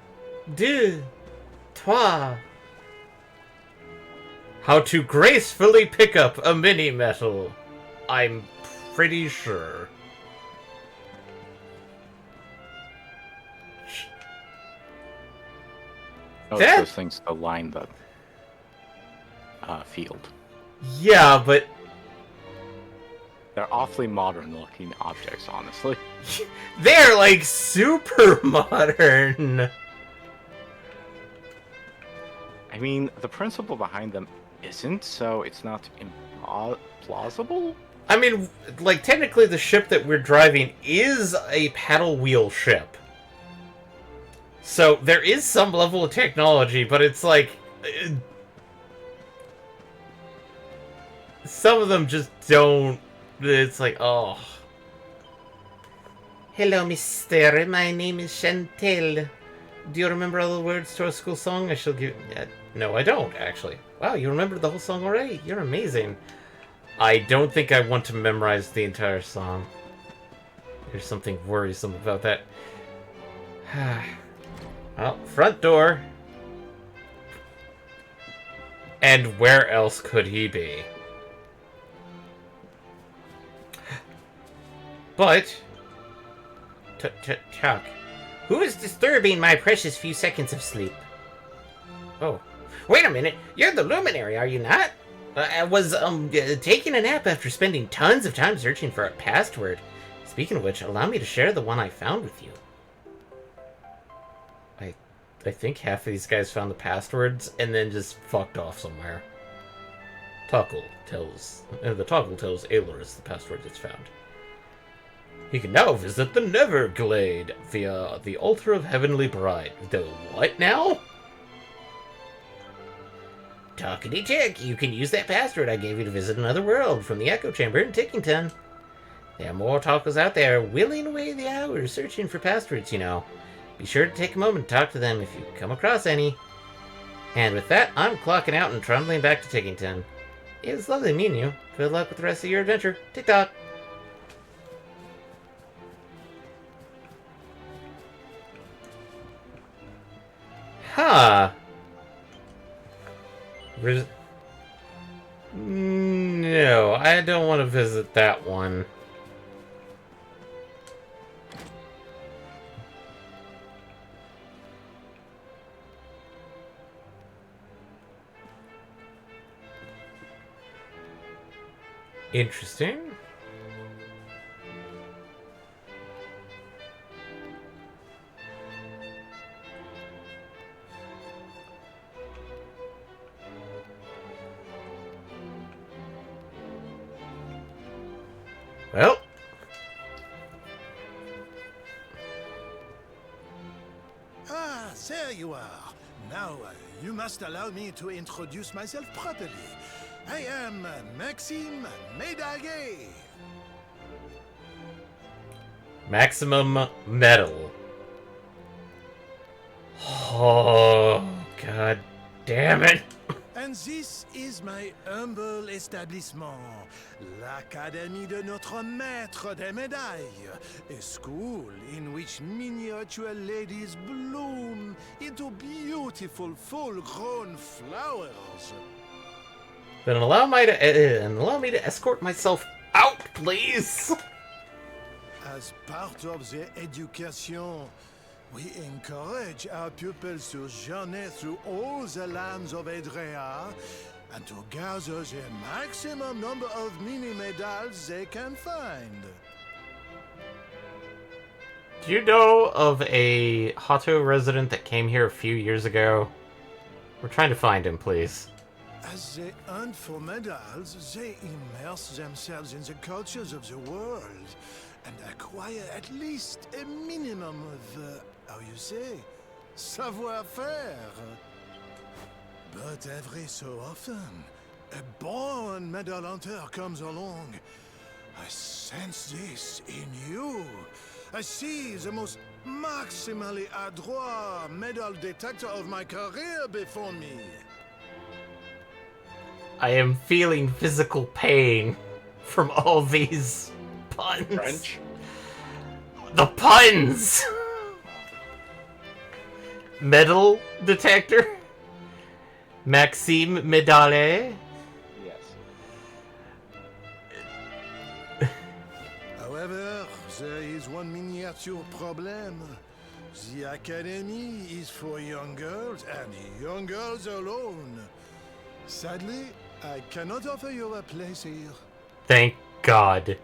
2, 3. How to gracefully pick up a mini metal. I'm pretty sure. Oh, That- those things to line the field. Yeah, but They're awfully modern-looking objects, honestly. they're like super modern. I mean, the principle behind them isn't, so it's not plausible. I mean, like, technically the ship that we're driving is a paddle wheel ship. So there is some level of technology, but it's like... some of them just don't... It's like, oh. Hello, mister. My name is Chantel. Do you remember all the words to our school song? I shall give... no, I don't, actually. Wow, you remembered the whole song already? You're amazing. I don't think I want to memorize the entire song. There's something worrisome about that. Well, front door. And where else could he be? But... Chuck, Who is disturbing my precious few seconds of sleep? Oh, wait a minute. You're the luminary, are you not? I was, taking a nap after spending tons of time searching for a password. Speaking of which, allow me to share the one I found with you. I think half of these guys found the passwords and then just fucked off somewhere. The Toggle tells Aelorus the password it's found. He can now visit the Neverglade via the Altar of Heavenly Bride. The what now? Talkity tick, you can use that password I gave you to visit another world from the Echo Chamber in Tickington. There are more talkers out there whittling away the hours searching for passwords, you know. Be sure to take a moment to talk to them if you come across any. And with that, I'm clocking out and trundling back to Tickington. It was lovely meeting you. Good luck with the rest of your adventure. Tick-tock. Huh. No, I don't want to visit that one. Interesting. Well. Ah, there you are. Now, you must allow me to introduce myself properly. I am Maxime Médaillé. Maximum metal. Oh, god damn it. And this is my humble establishment, l'Académie de Notre Maître des Médailles, a school in which miniature ladies bloom into beautiful full-grown flowers. Then allow me to escort myself out, please. As part of the education, we encourage our pupils to journey through all the lands of Edrea and to gather the maximum number of mini-medals they can find. Do you know of a Hato resident that came here a few years ago? We're trying to find him, please. As they hunt for medals, they immerse themselves in the cultures of the world and acquire at least a minimum of, how you say, savoir-faire. But every so often, a born medal hunter comes along. I sense this in you. I see the most maximally adroit medal detector of my career before me. I am feeling physical pain from all these puns. French? The puns! Metal detector? Maxime Médaillé? Yes. However, there is one miniature problem. The academy is for young girls and young girls alone. Sadly, I cannot offer you a place here. Thank God.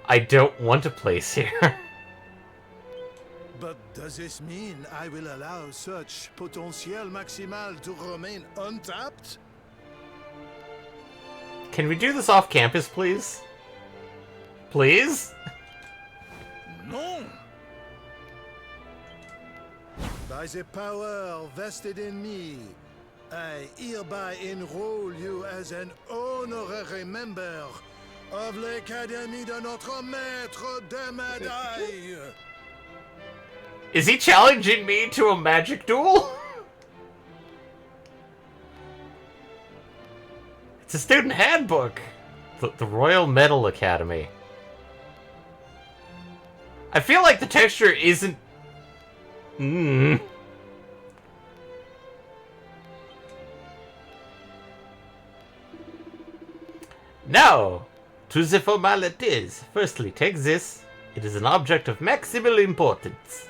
I don't want a place here. But does this mean I will allow such potential maximal to remain untapped? Can we do this off campus, please? Please? No! By the power vested in me, I hereby enroll you as an honorary member of l'Académie de Notre Maître des Médailles. Is he challenging me to a magic duel? It's a student handbook. The Royal Medal Academy. I feel like the texture isn't... Now, to the formalities. Firstly, take this. It is an object of maximal importance.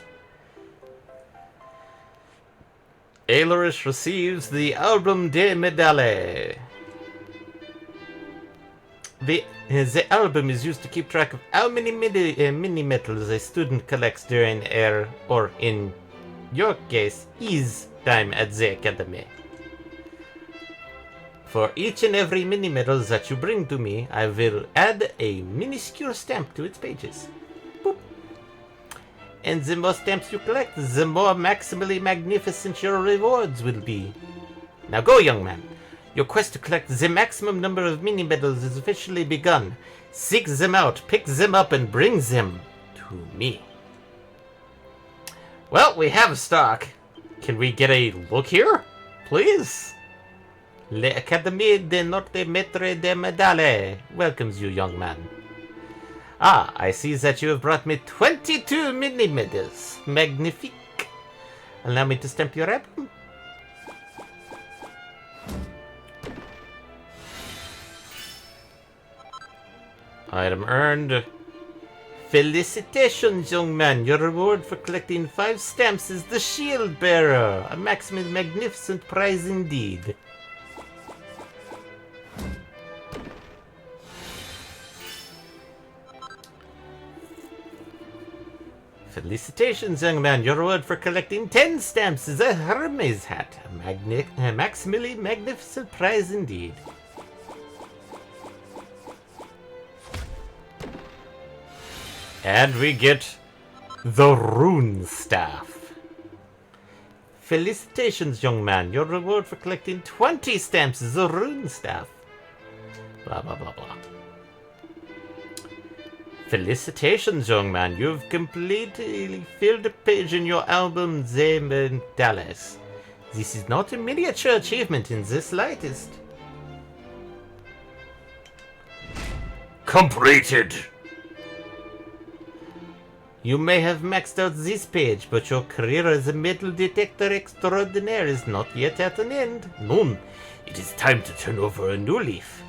Aelorish receives the Album de Medale. The album is used to keep track of how many mini metals a student collects during her, or in your case, his time at the academy. For each and every mini metal that you bring to me, I will add a minuscule stamp to its pages. Boop. And the more stamps you collect, the more maximally magnificent your rewards will be. Now go, young man. Your quest to collect the maximum number of mini medals is officially begun. Seek them out, pick them up, and bring them to me. Well, we have a stock. Can we get a look here? Please? L'Académie de Notre Maître de Medale welcomes you, young man. Ah, I see that you have brought me 22 mini medals. Magnifique. Allow me to stamp your album. Item earned. Felicitations, young man. Your reward for collecting 5 stamps is the Shield Bearer. A maximally magnificent prize indeed. Felicitations, young man. Your reward for collecting 10 stamps is a Hermes hat. A maximally magnificent prize indeed. And we get the Rune Staff. Felicitations, young man. Your reward for collecting 20 stamps is a Rune Staff. Blah, blah, blah, blah. Felicitations, young man. You've completely filled a page in your album, De Medales. This is not a miniature achievement in the slightest. Completed! You may have maxed out this page, but your career as a metal detector extraordinaire is not yet at an end. Nun, it is time to turn over a new leaf.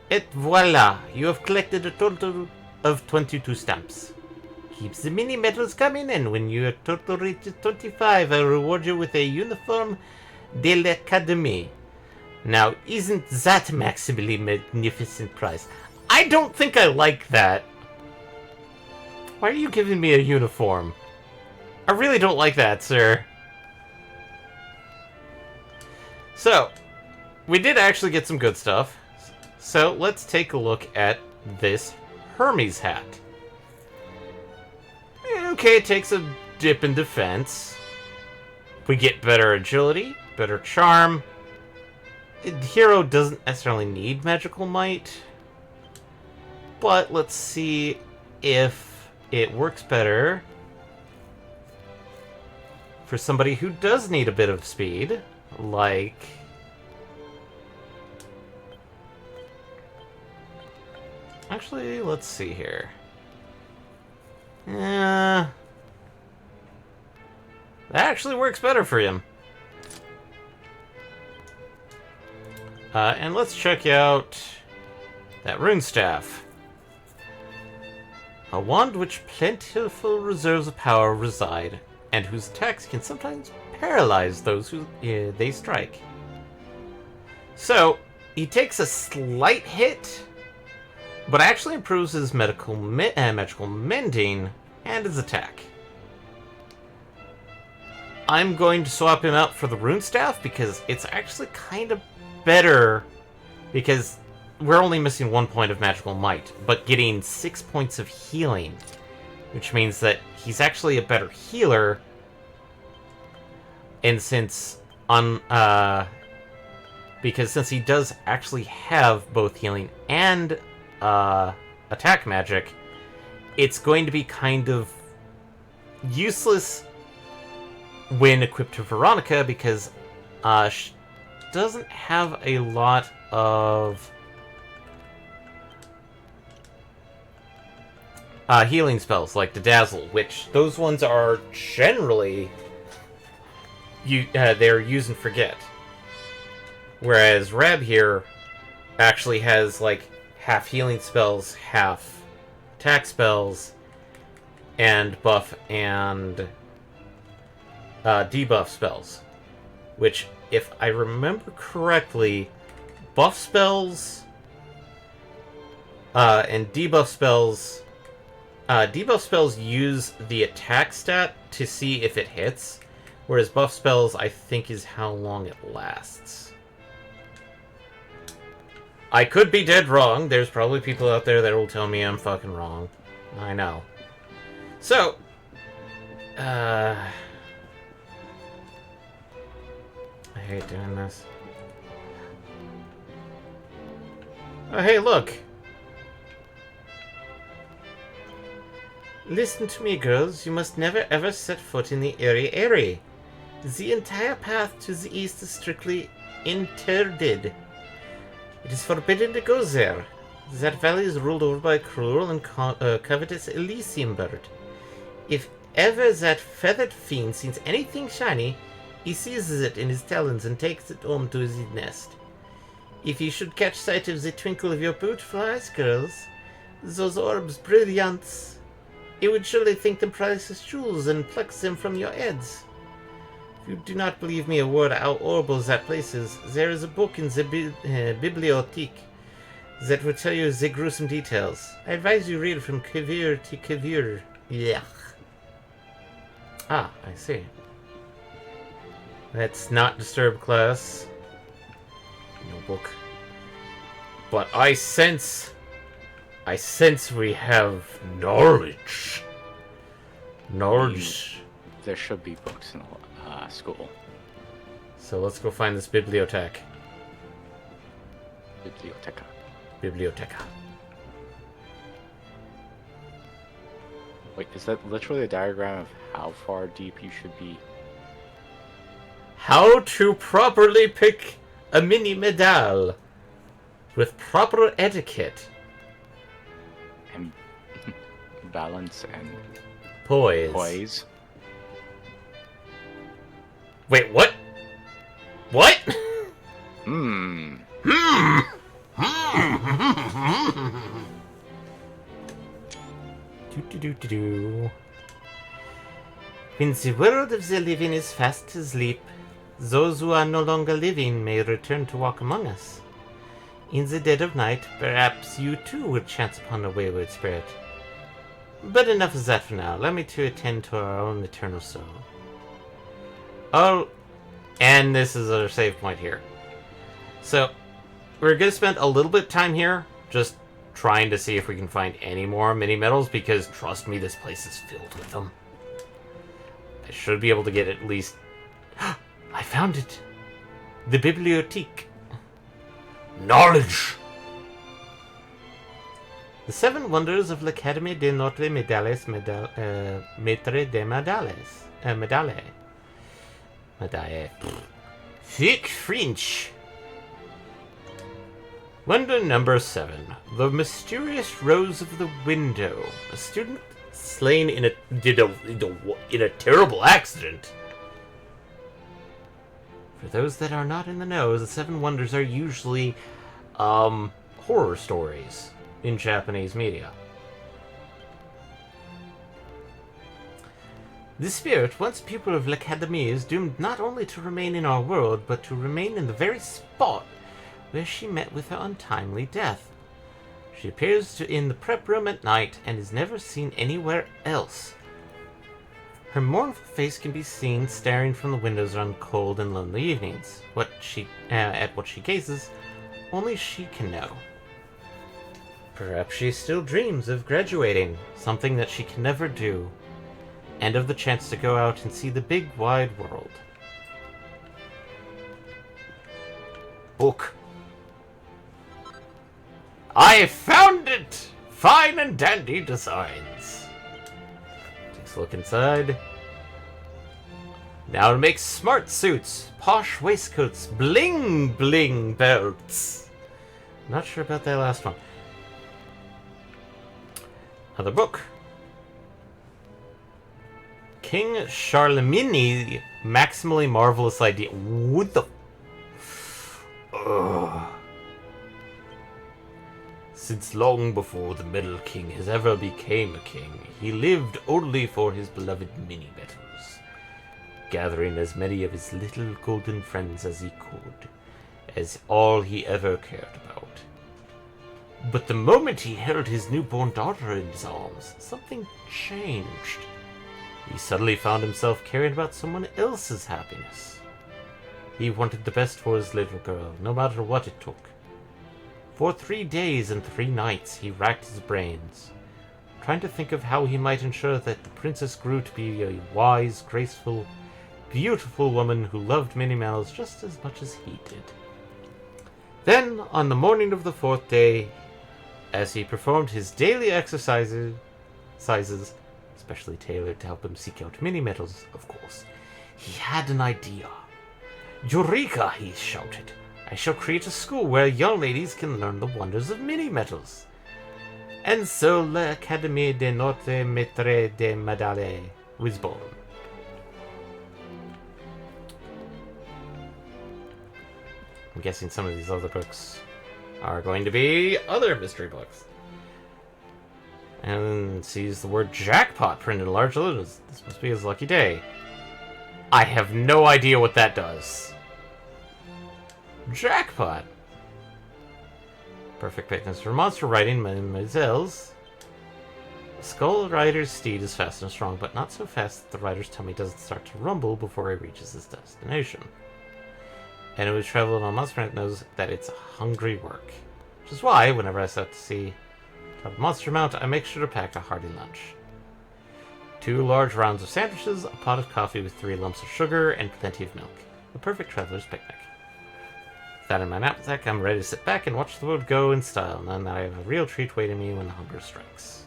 Et voila! You have collected a total of 22 stamps. Keep the mini medals coming, and when your total reaches 25, I'll reward you with a uniform de l'Académie. Now, isn't that a maximally magnificent prize? I don't think I like that. Why are you giving me a uniform? I really don't like that, sir. So, we did actually get some good stuff. So, let's take a look at this Hermes hat. Okay, it takes a dip in defense. We get better agility, better charm. The hero doesn't necessarily need magical might, but let's see if it works better for somebody who does need a bit of speed, like... Actually, let's see here. That actually works better for him. And let's check out that rune staff. A wand which plentiful reserves of power reside, and whose attacks can sometimes paralyze those who they strike. So, he takes a slight hit, but actually improves his magical mending and his attack. I'm going to swap him out for the rune staff because it's actually kind of better, because we're only missing 1 point of magical might, but getting 6 points of healing, which means that he's actually a better healer. And since because since he does actually have both healing and attack magic, it's going to be kind of useless when equipped to Veronica, because she doesn't have a lot of healing spells like the Dazzle, which those ones are generally they're use and forget. Whereas Reb here actually has, like, half healing spells, half attack spells, and buff and debuff spells. Which, if I remember correctly, buff spells and debuff spells use the attack stat to see if it hits, whereas buff spells, I think, is how long it lasts. I could be dead wrong. There's probably people out there that will tell me I'm fucking wrong. I know. So, I hate doing this. Oh, hey, look! Listen to me, girls. You must never ever set foot in the area. The entire path to the east is strictly interdicted. It is forbidden to go there. That valley is ruled over by a cruel and covetous Elysium bird. If ever that feathered fiend sees anything shiny, he seizes it in his talons and takes it home to his nest. If you should catch sight of the twinkle of your boot flies, girls, those orbs brilliant, you would surely think them priceless jewels and pluck them from your heads. If you do not believe me a word how horrible that place is, there is a book in the bibliothèque that will tell you the gruesome details. I advise you read from cover to cover. Yeah. Ah, I see. Let's not disturb class. No book. But I sense we have knowledge. Knowledge. There should be books in school. So let's go find this bibliothèque. Biblioteca. Wait, is that literally a diagram of how far deep you should be? How to properly pick a mini medal with proper etiquette And balance and poise. Wait, what? What? Hmm. When the world of the living is fast asleep, those who are no longer living may return to walk among us. In the dead of night, perhaps you too would chance upon a wayward spirit. But enough of that for now. Let me to attend to our own eternal soul. Oh, and this is our save point here. So, we're going to spend a little bit of time here just trying to see if we can find any more mini medals, because trust me, this place is filled with them. I should be able to get at least... I found it! The bibliothèque. Knowledge! The 7 Wonders of l'Académie de Notre Medales Maître de Medales. Medaille. Thick French. Wonder number 7. The Mysterious Rose of the Window. A student slain in a terrible accident. For those that are not in the know, the 7 Wonders are usually horror stories in Japanese media. The spirit, once pupil of l'Académie, is doomed not only to remain in our world, but to remain in the very spot where she met with her untimely death. She appears in the prep room at night and is never seen anywhere else. Her mournful face can be seen staring from the windows on cold and lonely evenings. At what she gazes, only she can know. Perhaps she still dreams of graduating, something that she can never do, and of the chance to go out and see the big wide world. Book. I found it! Fine and dandy designs. Takes a look inside. Now to make smart suits, posh waistcoats, bling bling belts. Not sure about that last one. Another book. King Charlemagne, maximally marvelous idea. What the? Ugh. Since long before the Metal King has ever became a king, he lived only for his beloved mini-metals, gathering as many of his little golden friends as he could, as all he ever cared about. But the moment he held his newborn daughter in his arms, something changed. He suddenly found himself caring about someone else's happiness. He wanted the best for his little girl, no matter what it took. For 3 days and 3 nights he racked his brains, trying to think of how he might ensure that the princess grew to be a wise, graceful, beautiful woman who loved Minnie Mouse just as much as he did. Then, on the morning of the 4th day, as he performed his daily exercises, especially tailored to help him seek out mini-metals, of course, he had an idea. "Eureka!" he shouted. "I shall create a school where young ladies can learn the wonders of mini-metals." And so l'Académie des Notre Maître de Madale was born. I'm guessing some of these other books are going to be other mystery books. And sees the word jackpot printed in large letters. This must be his lucky day. I have no idea what that does. Jackpot. Perfect fitness for monster riding, mademoiselles. Skull Rider's steed is fast and strong, but not so fast that the rider's tummy doesn't start to rumble before he reaches his destination. Anyone who's traveled on Monster Mount knows that it's hungry work. Which is why, whenever I set out to see a Monster Mount, I make sure to pack a hearty lunch. 2 large rounds of sandwiches, a pot of coffee with 3 lumps of sugar, and plenty of milk. The perfect traveler's picnic. With that in my knapsack, I'm ready to sit back and watch the world go in style, knowing that I have a real treat waiting me when hunger strikes.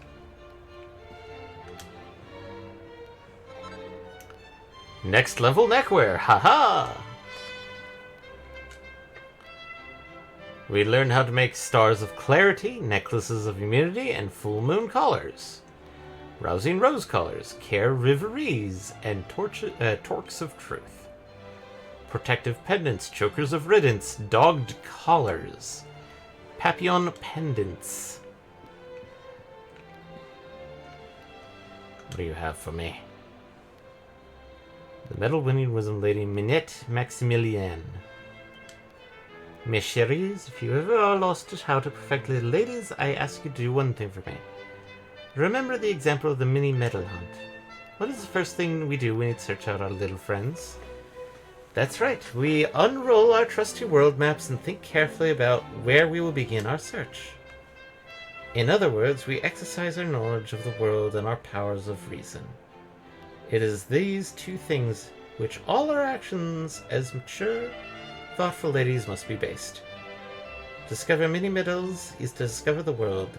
Next level neckwear, haha! We learn how to make stars of clarity, necklaces of immunity, and full moon collars. Rousing rose collars, care riveries, and torques of truth. Protective pendants, chokers of riddance, dogged collars. Papillon pendants. What do you have for me? The medal-winning wisdom lady Minette Maximilienne. Mes chéries, if you ever are lost at how to perfect little ladies, I ask you to do one thing for me. Remember the example of the mini metal hunt. What is the first thing we do when we search out our little friends? That's right, we unroll our trusty world maps and think carefully about where we will begin our search. In other words, we exercise our knowledge of the world and our powers of reason. It is these 2 things which all our actions as mature, thoughtful ladies must be based. Discover mini-metals is to discover the world,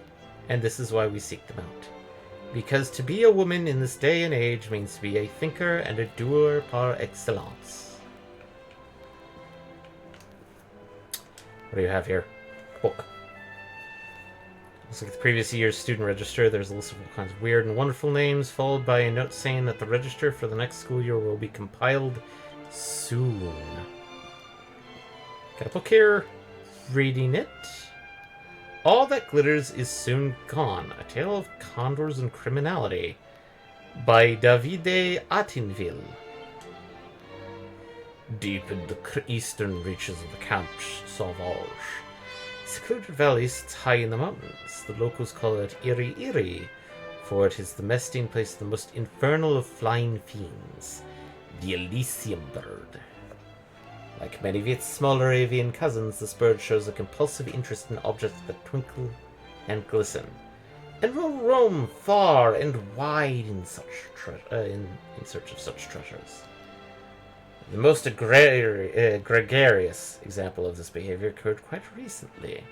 and this is why we seek them out. Because to be a woman in this day and age means to be a thinker and a doer par excellence. What do you have here? Book. Looks like the previous year's student register. There's a list of all kinds of weird and wonderful names, followed by a note saying that the register for the next school year will be compiled soon. Got a book here. Reading it. All That Glitters is Soon Gone. A Tale of Condors and Criminality. By Davide Attinville. Deep in the eastern reaches of the Camp Sauvage, secluded valley sits high in the mountains. The locals call it Iri Iri, for it is the nesting place of the most infernal of flying fiends, the Elysium bird. Like many of its smaller avian cousins, this bird shows a compulsive interest in objects that twinkle and glisten, and will roam far and wide in search of such treasures. The most gregarious example of this behavior occurred quite recently,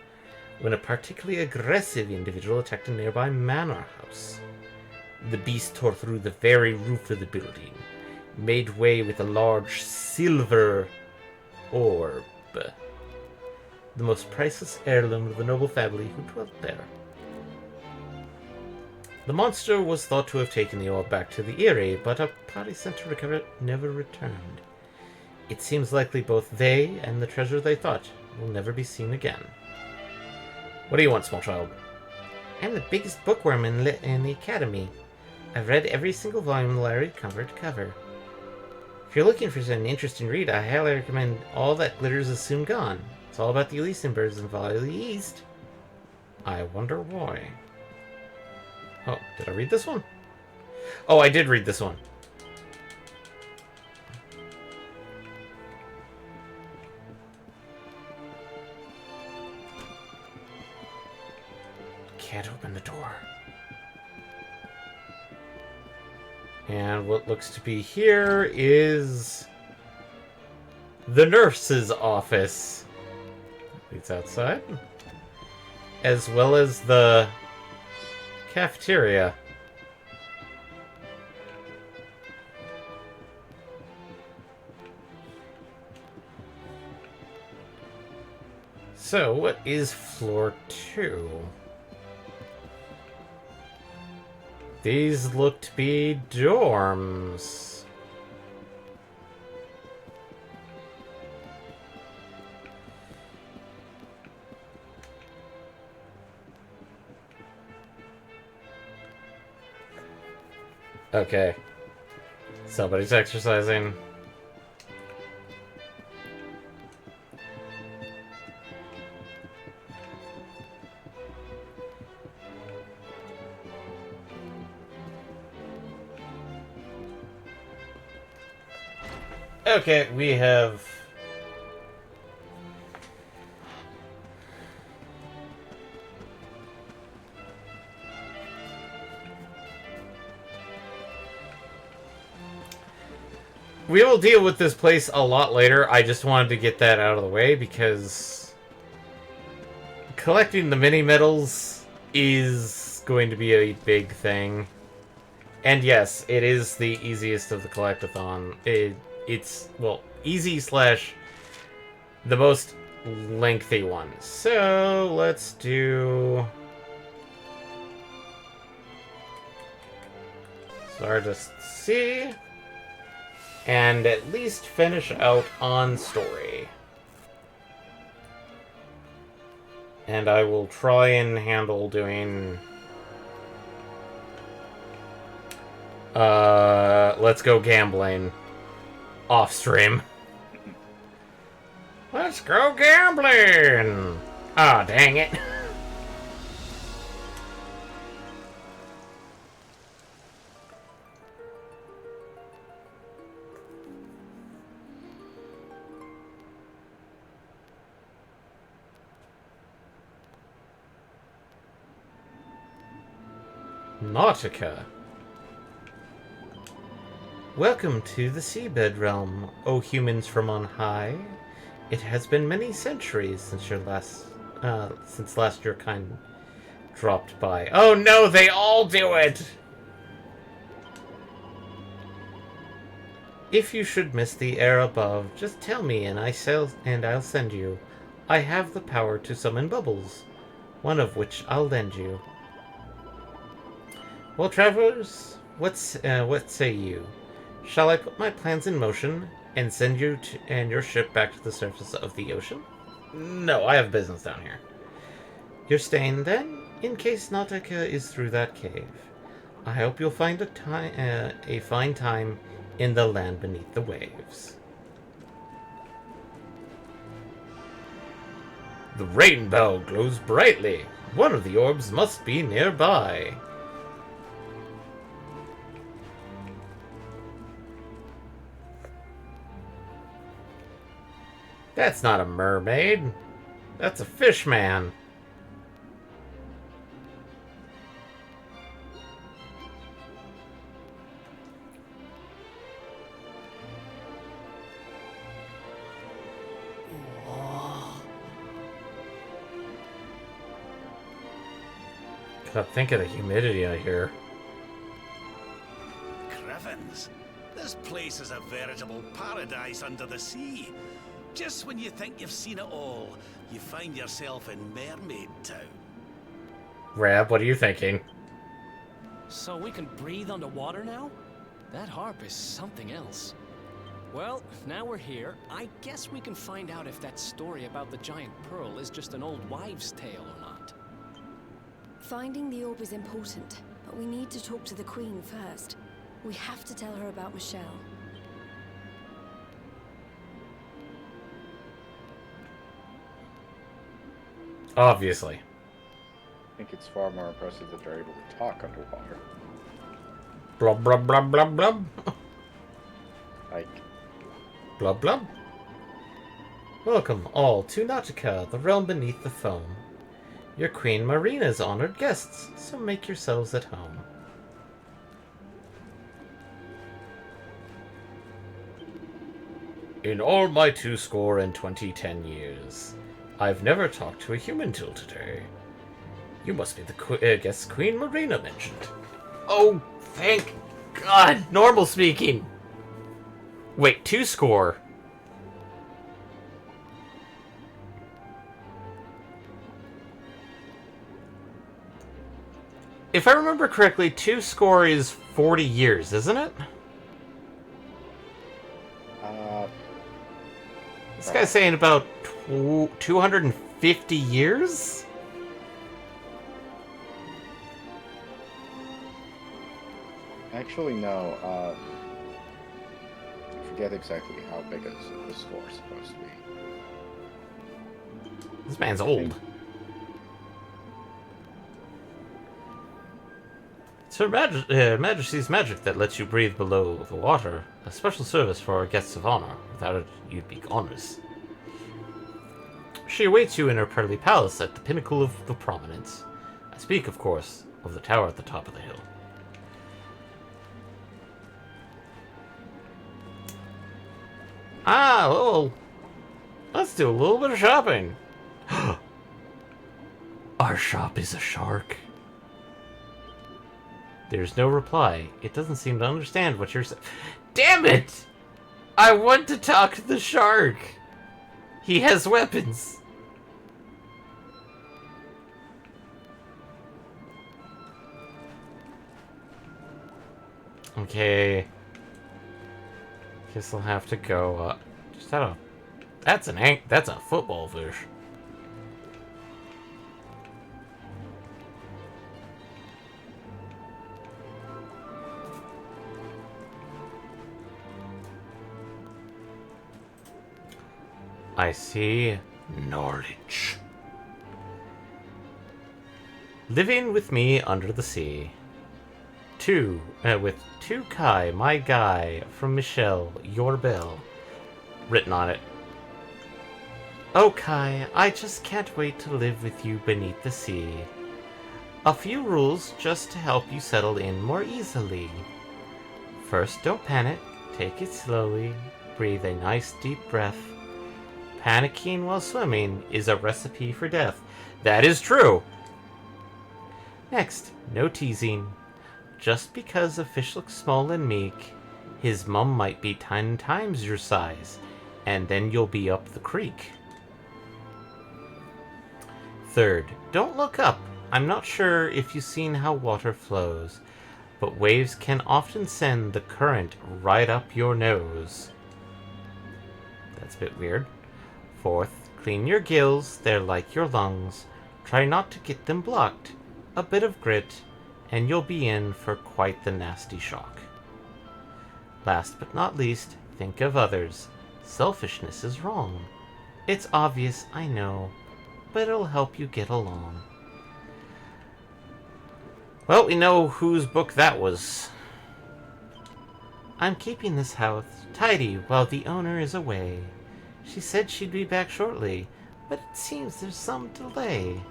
when a particularly aggressive individual attacked a nearby manor house. The beast tore through the very roof of the building, made way with a large silver orb, the most priceless heirloom of the noble family who dwelt there. The monster was thought to have taken the orb back to the Eyrie, but a party sent to recover it never returned. It seems likely both they and the treasure they thought will never be seen again. What do you want, small child? I'm the biggest bookworm in the academy. I've read every single volume of Larry cover to cover. If you're looking for an interesting read, I highly recommend All That Glitters Is Soon Gone. It's all about the Elysian birds in Valley East. I wonder why. Oh, did I read this one? Oh, I did read this one. Can't open the door. And what looks to be here is the nurse's office. It's outside. As well as the cafeteria. So, what is floor 2? These look to be dorms. Okay. Somebody's exercising. Okay, we have... We will deal with this place a lot later. I just wanted to get that out of the way because collecting the mini medals is going to be a big thing. And yes, it is the easiest of the collectathon. It's, well, easy slash the most lengthy one. So, let's do... Stardust C. And at least finish out on story. And I will try and handle doing... let's go gambling. Off stream. Let's go gambling! Ah, dang it. Nautica. Welcome to the seabed realm, O humans from on high. It has been many centuries since last your kind dropped by. Oh no, they all do it! If you should miss the air above, just tell me and I'll send you. I have the power to summon bubbles, one of which I'll lend you. Well, travelers, what say you? Shall I put my plans in motion and send you and your ship back to the surface of the ocean? No, I have business down here. You're staying then? In case Nautica is through that cave. I hope you'll find a fine time in the land beneath the waves. The rainbow glows brightly. One of the orbs must be nearby. That's not a mermaid. That's a fish man. God, think of the humidity out here. Crevens, this place is a veritable paradise under the sea. Just when you think you've seen it all, you find yourself in Mermaid Town. Rab, what are you thinking? So we can breathe underwater now? That harp is something else. Well, now we're here, I guess we can find out if that story about the giant pearl is just an old wives' tale or not. Finding the orb is important, but we need to talk to the Queen first. We have to tell her about Michelle. Obviously. I think it's far more impressive that they're able to talk underwater. Blub, blub, blub, blub, blub. Like, blub, blub. Welcome all to Nautica, the realm beneath the foam. Your Queen Marina's honored guests, so make yourselves at home. In all my 20 years, I've never talked to a human till today. You must be the guest Queen Marina mentioned. Oh, thank God! Normal speaking! Wait, 20. If I remember correctly, 20 is 40 years, isn't it? This guy's saying about 250 years? actually, no. I forget exactly how big is the score supposed to be. This man's old. It's Her Majesty's magic that lets you breathe below the water. A special service for our guests of honor. Without it, you'd be goners. She awaits you in her pearly palace at the pinnacle of the prominence. I speak, of course, of the tower at the top of the hill. Ah, well, let's do a little bit of shopping. Our shop is a shark. There's no reply. It doesn't seem to understand what you're saying. Damn it! I want to talk to the shark. He has weapons. Okay. Guess I'll have to go. Just had a. That's a football fish. I see knowledge. Living with me under the sea. With 2 Kai, my guy, from Michelle, your belle, written on it. Oh Kai, I just can't wait to live with you beneath the sea. A few rules just to help you settle in more easily. First, don't panic. Take it slowly. Breathe a nice deep breath. Panicking while swimming is a recipe for death. That is true. Next, no teasing. Just because a fish looks small and meek, his mum might be 10 times your size, and then you'll be up the creek. Third, don't look up. I'm not sure if you've seen how water flows, but waves can often send the current right up your nose. That's a bit weird. Fourth, clean your gills, they're like your lungs. Try not to get them blocked. A bit of grit, and you'll be in for quite the nasty shock. Last but not least, think of others. Selfishness is wrong. It's obvious, I know, but it'll help you get along. Well, we know whose book that was. I'm keeping this house tidy while the owner is away. She said she'd be back shortly, but it seems there's some delay.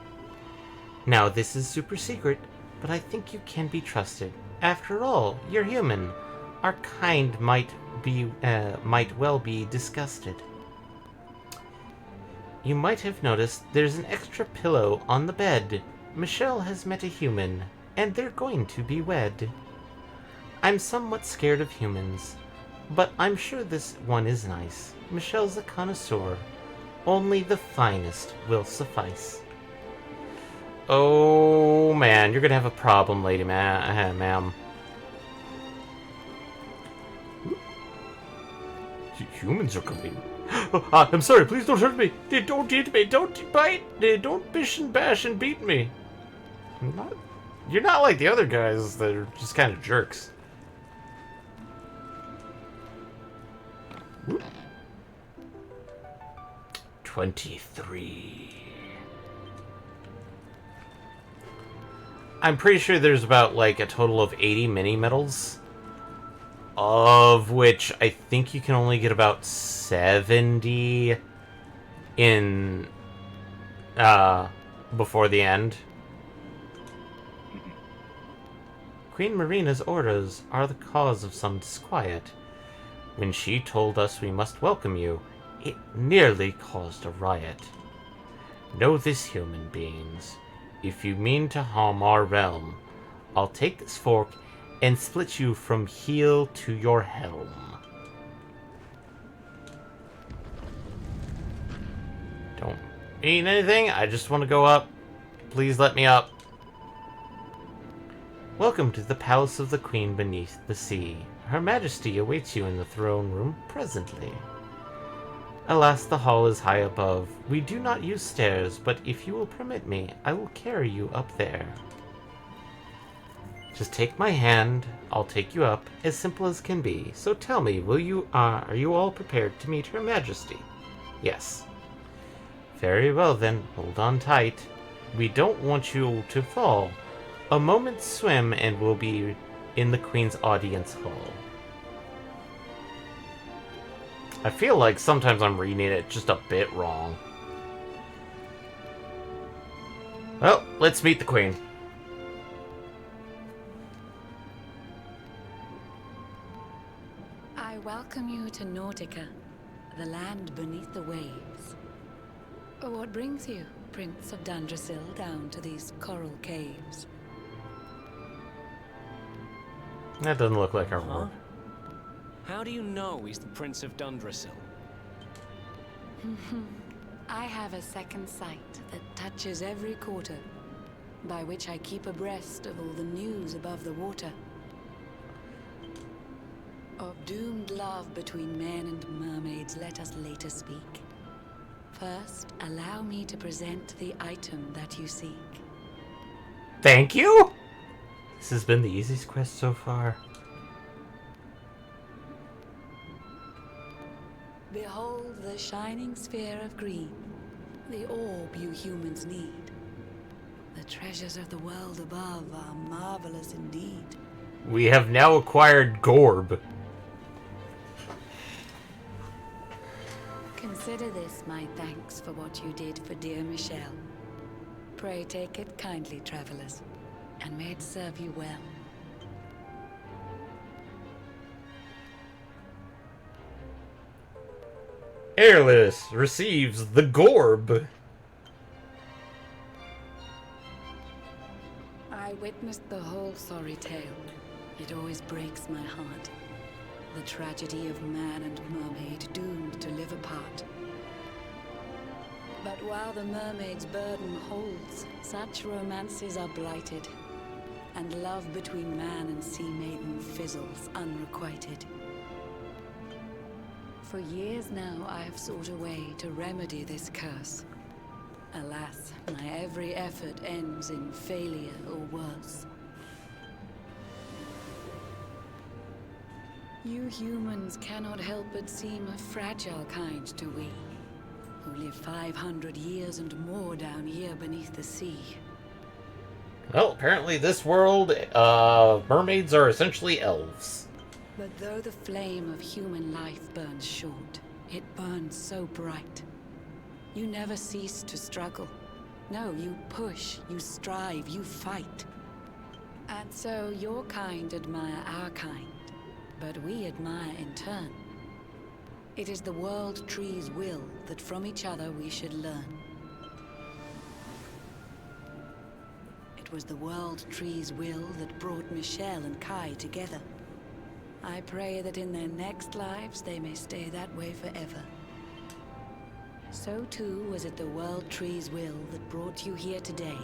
Now, this is super secret, but I think you can be trusted. After all, you're human. Our kind might well be disgusted. You might have noticed there's an extra pillow on the bed. Michelle has met a human, and they're going to be wed. I'm somewhat scared of humans, but I'm sure this one is nice. Michelle's a connoisseur. Only the finest will suffice. Oh man, you're gonna have a problem, lady ma'am. Humans are coming. I'm sorry, please don't hurt me. Don't eat me. Don't bite. Don't bish and bash and beat me. You're not like the other guys that are just kind of jerks. Whoop. 23. I'm pretty sure there's about like a total of 80 mini medals, of which I think you can only get about 70 in before the end. Queen Marina's orders are the cause of some disquiet. When she told us we must welcome you, it nearly caused a riot. Know this, human beings. If you mean to harm our realm, I'll take this fork and split you from heel to your helm. Don't mean anything, I just want to go up. Please let me up. Welcome to the palace of the Queen beneath the sea. Her Majesty awaits you in the throne room presently. Alas, the hall is high above. We do not use stairs, but if you will permit me, I will carry you up there. Just take my hand, I'll take you up, as simple as can be. So tell me, are you all prepared to meet Her Majesty? Yes. Very well then, hold on tight. We don't want you to fall. A moment's swim and we'll be in the Queen's audience hall. I feel like sometimes I'm reading it just a bit wrong. Well, let's meet the Queen. I welcome you to Nautica, the land beneath the waves. What brings you, Prince of Dundrasil, down to these coral caves? That doesn't look like our work. How do you know he's the Prince of Dundrasil? I have a second sight that touches every quarter, by which I keep abreast of all the news above the water. Of doomed love between men and mermaids, let us later speak. First, allow me to present the item that you seek. Thank you! This has been the easiest quest so far. Behold the shining sphere of green, the orb you humans need. The treasures of the world above are marvelous indeed. We have now acquired Gorb. Consider this my thanks for what you did for dear Michelle. Pray take it kindly, travelers, and may it serve you well. Airless receives the Gorb. I witnessed the whole sorry tale. It always breaks my heart. The tragedy of man and mermaid doomed to live apart. But while the mermaid's burden holds, such romances are blighted, and love between man and sea maiden fizzles unrequited. For years now, I have sought a way to remedy this curse. Alas, my every effort ends in failure or worse. You humans cannot help but seem a fragile kind to we, who live 500 years and more down here beneath the sea. Well, apparently this world, mermaids are essentially elves. But though the flame of human life burns short, it burns so bright. You never cease to struggle. No, you push, you strive, you fight. And so your kind admire our kind, but we admire in turn. It is the world tree's will that from each other we should learn. It was the world tree's will that brought Michelle and Kai together. I pray that in their next lives they may stay that way forever. So too was it the world tree's will that brought you here today.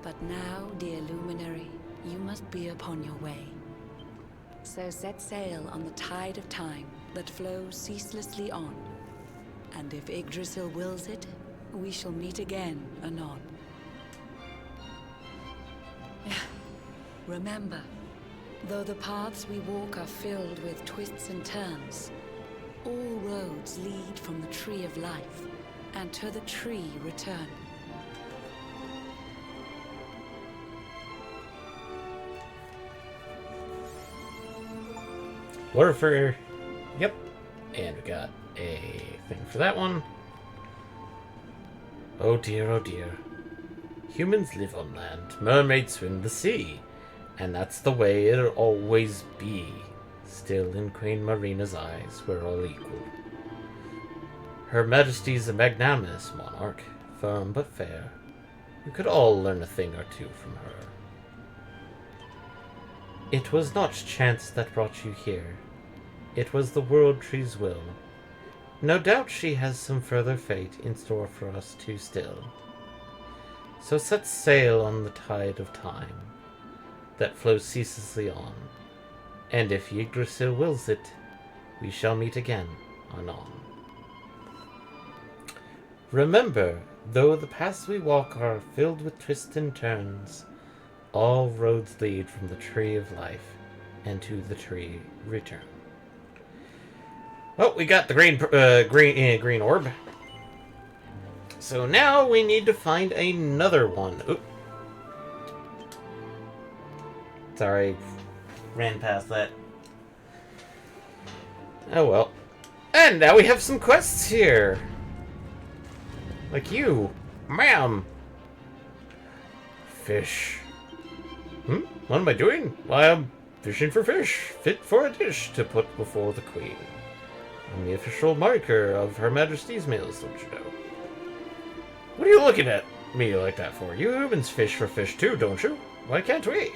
But now, dear luminary, you must be upon your way. So set sail on the tide of time that flows ceaselessly on. And if Yggdrasil wills it, we shall meet again anon. Remember, though the paths we walk are filled with twists and turns, all roads lead from the Tree of Life, and to the tree return. Warfare. Yep. And we got a thing for that one. Oh dear, oh dear. Humans live on land, mermaids swim the sea. And that's the way it'll always be. Still in Queen Marina's eyes, we're all equal. Her Majesty's a magnanimous monarch, firm but fair. You could all learn a thing or two from her. It was not chance that brought you here. It was the World Tree's will. No doubt she has some further fate in store for us too still. So set sail on the tide of time that flows ceaselessly on, and if Yggdrasil wills it, we shall meet again anon. Remember, though the paths we walk are filled with twists and turns, all roads lead from the Tree of Life, and to the tree return. Oh, we got the green orb. So now we need to find another one. Oop. Sorry, ran past that. Oh well. And now we have some quests here. Like you, ma'am. Fish. What am I doing? Why, I'm fishing for fish, fit for a dish to put before the queen. I'm the official marker of Her Majesty's meals, don't you know? What are you looking at me like that for? You humans fish for fish too, don't you? Why can't we?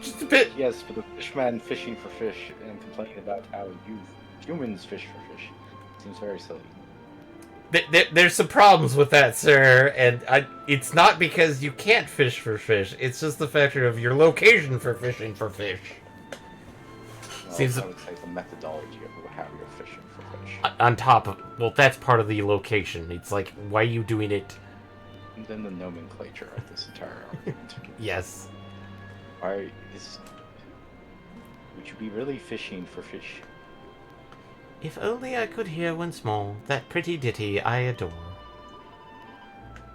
Just a bit. Yes, for the fishman fishing for fish and complaining about how you humans fish for fish. Seems very silly. There's some problems with that, sir, and it's not because you can't fish for fish. It's just the factor of your location for fishing for fish. Well, Seems I would say the methodology of how you're fishing for fish. On top of, well, that's part of the location. It's like, why are you doing it? And then the nomenclature of this entire argument. Yes. Would you be really fishing for fish? If only I could hear once more that pretty ditty I adore.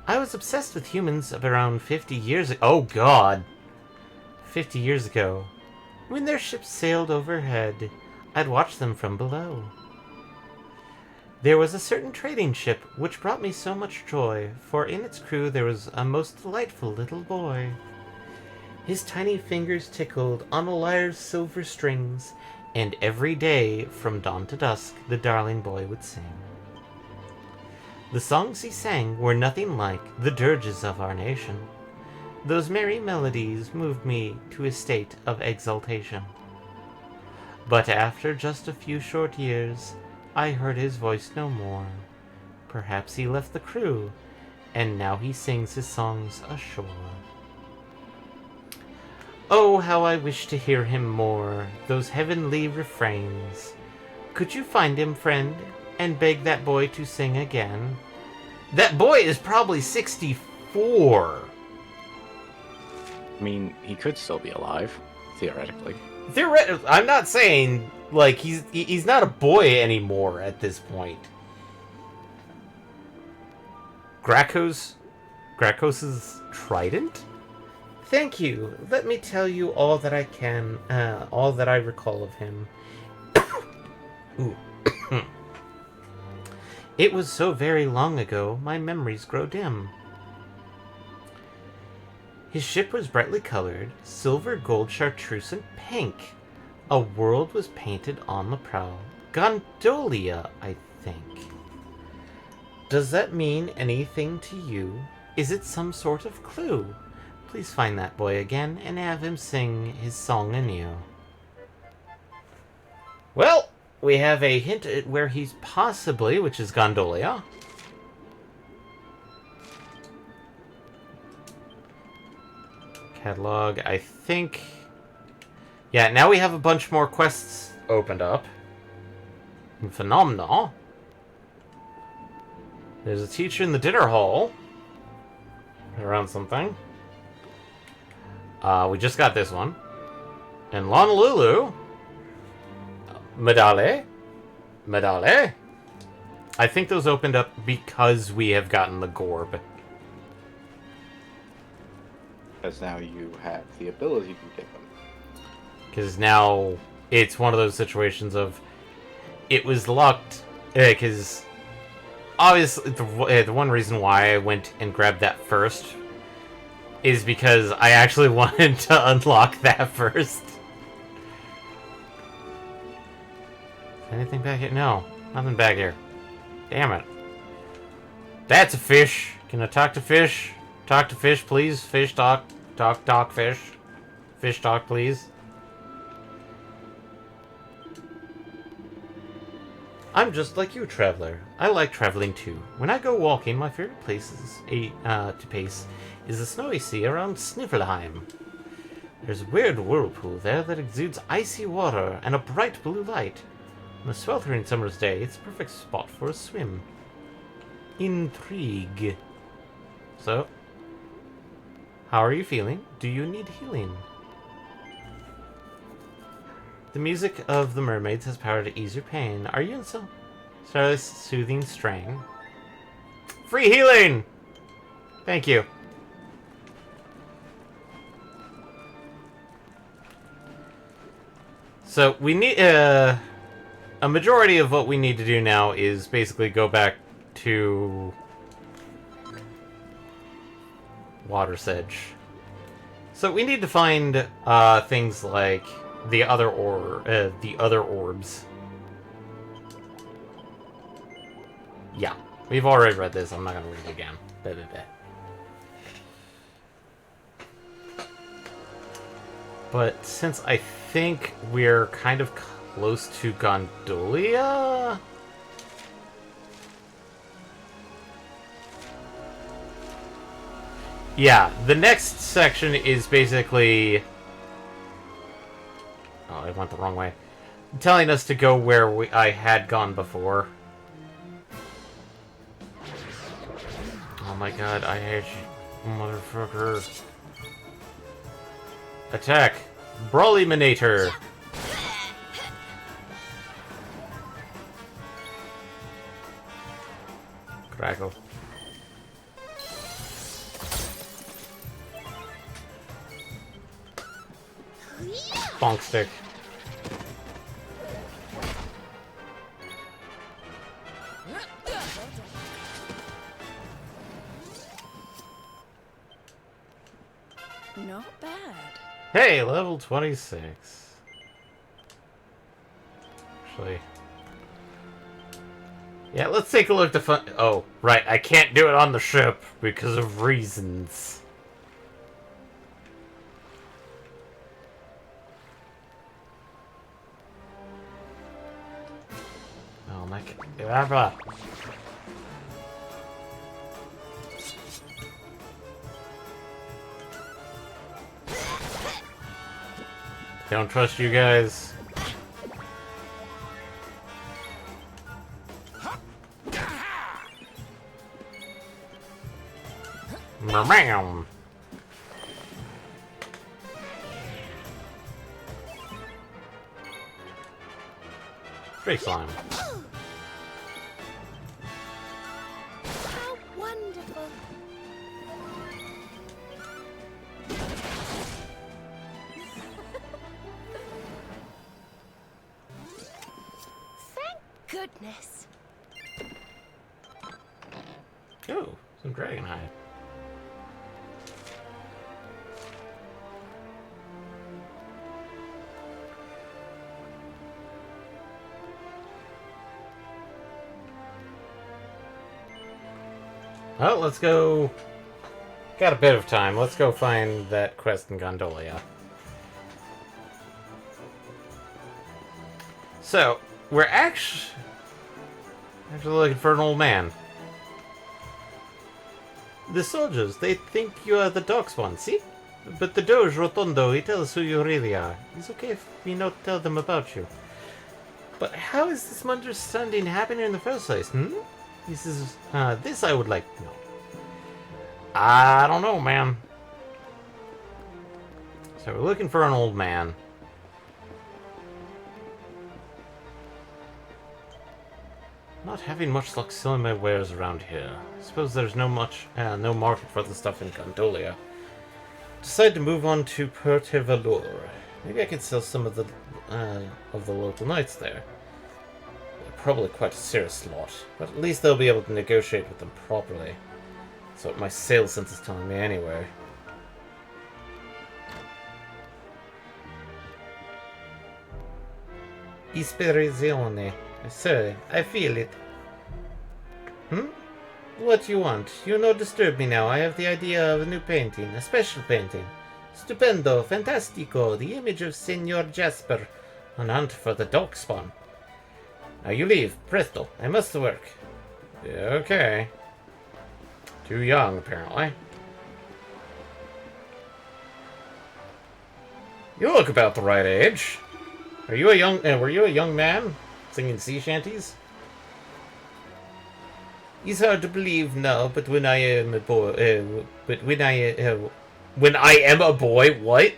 I was obsessed with humans of around 50 years ago. Oh god! 50 years ago. When their ships sailed overhead, I'd watch them from below. There was a certain trading ship which brought me so much joy, for in its crew there was a most delightful little boy. His tiny fingers tickled on a lyre's silver strings, and every day, from dawn to dusk, the darling boy would sing. The songs he sang were nothing like the dirges of our nation. Those merry melodies moved me to a state of exultation. But after just a few short years, I heard his voice no more. Perhaps he left the crew, and now he sings his songs ashore. Oh, how I wish to hear him more, those heavenly refrains. Could you find him, friend, and beg that boy to sing again? That boy is probably 64. I mean, he could still be alive, theoretically. I'm not saying, like, he's not a boy anymore at this point. Gracchos's trident? Thank you. Let me tell you all that I can, all that I recall of him. Ooh. It was so very long ago, my memories grow dim. His ship was brightly colored, silver, gold, chartreuse, and pink. A world was painted on the prow. Gondolia, I think. Does that mean anything to you? Is it some sort of clue? Please find that boy again and have him sing his song anew. Well, we have a hint at where he's possibly, which is Gondolia. Catalog, I think. Yeah, now we have a bunch more quests opened up. And Phenomena. There's a teacher in the dinner hall. around something. We just got this one. And Honolulu. Medale. I think those opened up because we have gotten the Gorb. Because now you have the ability to get them. Because now it's one of those situations of it was locked. Because obviously the one reason why I went and grabbed that first is because I actually wanted to unlock that first. Anything back here? No, nothing back here. Damn it. That's a fish. Can I talk to fish? Talk to fish, please. Fish talk. Talk, fish. Fish talk, please. I'm just like you, traveler. I like traveling too. When I go walking, my favorite places to pace is the snowy sea around Sniffelheim. There's a weird whirlpool there that exudes icy water and a bright blue light. On a sweltering summer's day, it's a perfect spot for a swim. Intrigue. So, how are you feeling? Do you need healing? The music of the mermaids has power to ease your pain. Are you in some soothing strain? Free healing! Thank you. So, we need, a majority of what we need to do now is basically go back to Water's Edge. So we need to find things like the other orbs. Yeah, we've already read this. I'm not gonna read it again. But since I think we're kind of close to Gondolia. Yeah, the next section is basically... Oh, I went the wrong way. Telling us to go where I had gone before. Oh my god, I hate you, motherfucker. Attack! Brawliminator! Crackle. Bonk stick. Not bad. Hey, level 26. Actually... Yeah, let's take a look to find... Oh, right, I can't do it on the ship because of reasons. Oh my god. Don't trust you guys. Bam! Great slime. How wonderful. Thank goodness. Oh, some dragon hide. Oh, let's go. Got a bit of time. Let's go find that quest in Gondolia. So, we're actually looking for an old man. The soldiers, they think you are the Docks one, see? But the Doge Rotondo, he tells who you really are. It's okay if we not tell them about you. But how is this misunderstanding happening in the first place, hmm? This I would like to know. I don't know, man. So we're looking for an old man. Not having much luck selling my wares around here. I suppose there's no market for the stuff in Gondolia. Decide to move on to Puerto Valor. Maybe I could sell some of the local knights there. They're probably quite a serious lot, but at least they'll be able to negotiate with them properly. That's what my sales sense is telling me anyway. Ispirazione. Sir, I feel it. What you want? You no disturb me now. I have the idea of a new painting, a special painting. Stupendo, fantastico, the image of Senor Jasper on hunt for the dog spawn. Now you leave, presto, I must work. Okay. Too young, apparently. You look about the right age. Were you a young man singing sea shanties? It's hard to believe now, but when I am a boy, when I am a boy, what?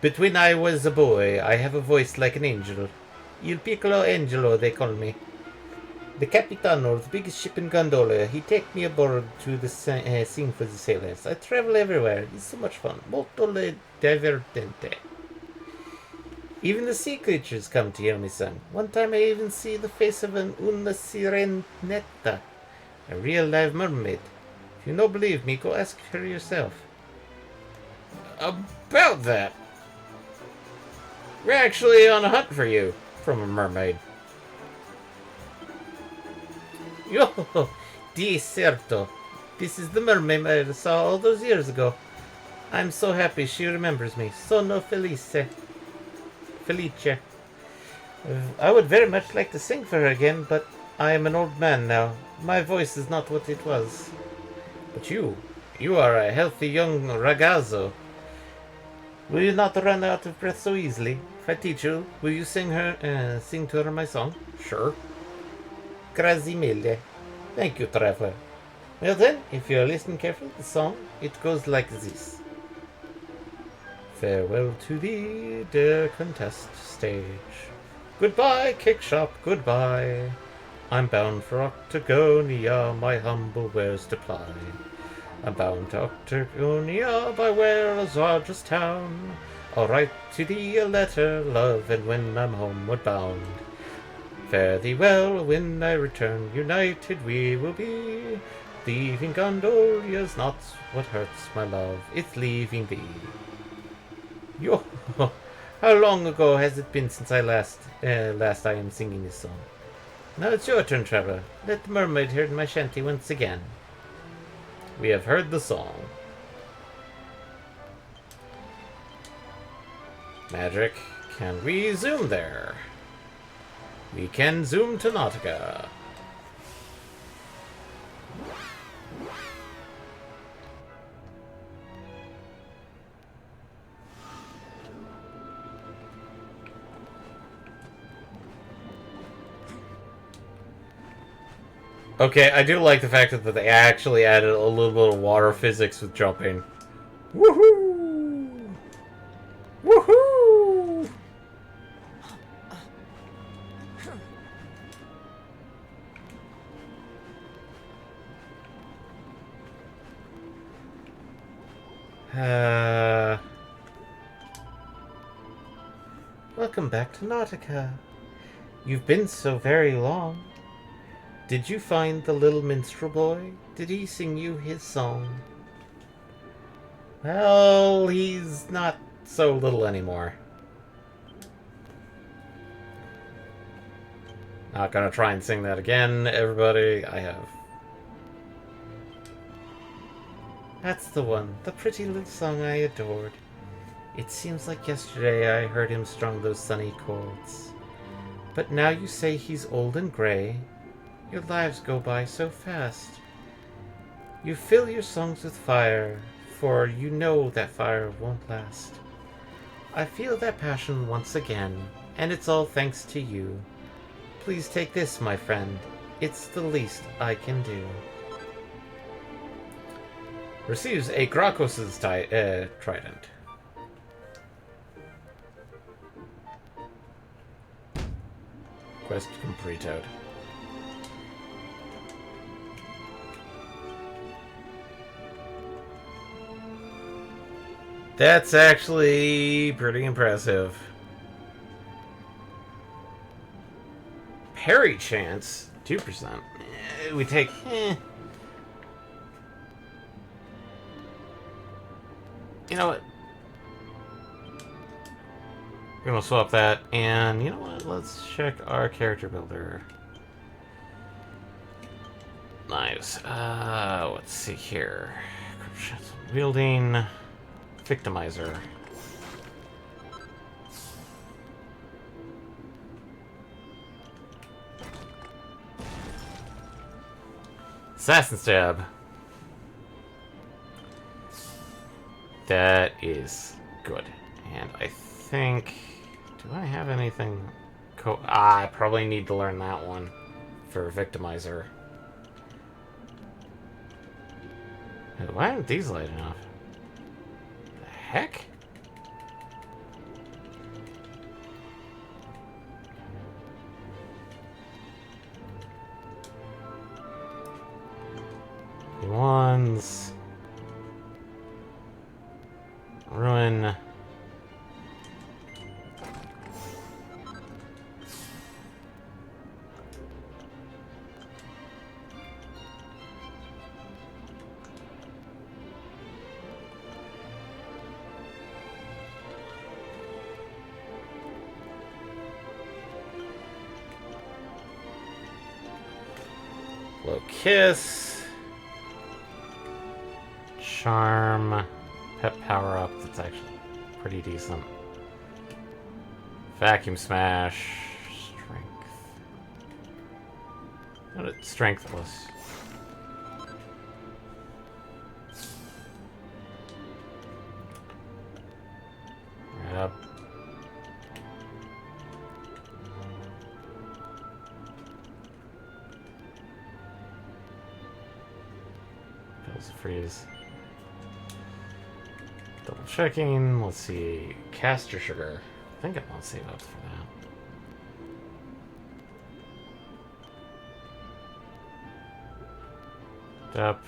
But when I was a boy, I have a voice like an angel. Il piccolo angelo, they call me. The capitano of the biggest ship in Gondola, he take me aboard to the sing for the sailors. I travel everywhere. It's so much fun. Molto divertente. Even the sea creatures come to hear me sing. One time I even see the face of una sirenetta, a real live mermaid. If you don't believe me, go ask her yourself. About that. We're actually on a hunt for you, from a mermaid. Yo, di certo. This is the mermaid I saw all those years ago. I'm so happy she remembers me. Sono felice. Felice. I would very much like to sing for her again, but I am an old man now. My voice is not what it was. But you are a healthy young ragazzo. Will you not run out of breath so easily? If I teach you, will you sing to her my song? Sure. Grazie mille. Thank you, traveler. Well then, if you are listening carefully, the song, it goes like this. Farewell to thee, dear contest stage. Goodbye, cake shop, goodbye. I'm bound for Octagonia, my humble wares to ply. I'm bound to Octagonia, by Wales, largest town. I'll write to thee a letter, love, and when I'm homeward bound. Fare thee well, when I return, united we will be. Leaving Gondolia's not what hurts my love, it's leaving thee. Yo, how long ago has it been since I last I am singing this song? Now it's your turn, traveler. Let the mermaid hear my shanty once again. We have heard the song. Magic. Can we zoom there? We can zoom to Nautica. Okay, I do like the fact that they actually added a little bit of water physics with jumping. Woohoo! Woohoo! Welcome back to Nautica. You've been so very long. Did you find the little minstrel boy? Did he sing you his song? Well, he's not so little anymore. Not gonna try and sing that again, everybody. I have. That's the one, the pretty little song I adored. It seems like yesterday I heard him strum those sunny chords. But now you say he's old and gray. Your lives go by so fast. You fill your songs with fire, for you know that fire won't last. I feel that passion once again, and it's all thanks to you. Please take this, my friend. It's the least I can do. Receives a Gracchus's trident. Quest completed. That's actually pretty impressive. Parry chance, 2%. We take... You know what? We're gonna swap that, and you know what? Let's check our character builder. Nice. Let's see here. Wielding... Victimizer. Assassin Stab. That is good. And I think... Do I have anything... I probably need to learn that one for Victimizer. Why aren't these lighting up? The heck? Ones. Ruin. Low kiss. Charm. Pet power up. That's actually pretty decent. Vacuum smash. Strength. Strength plus. Right up. Pills freeze. Double checking. Let's see. Caster sugar. I think I want to save up for that. Up.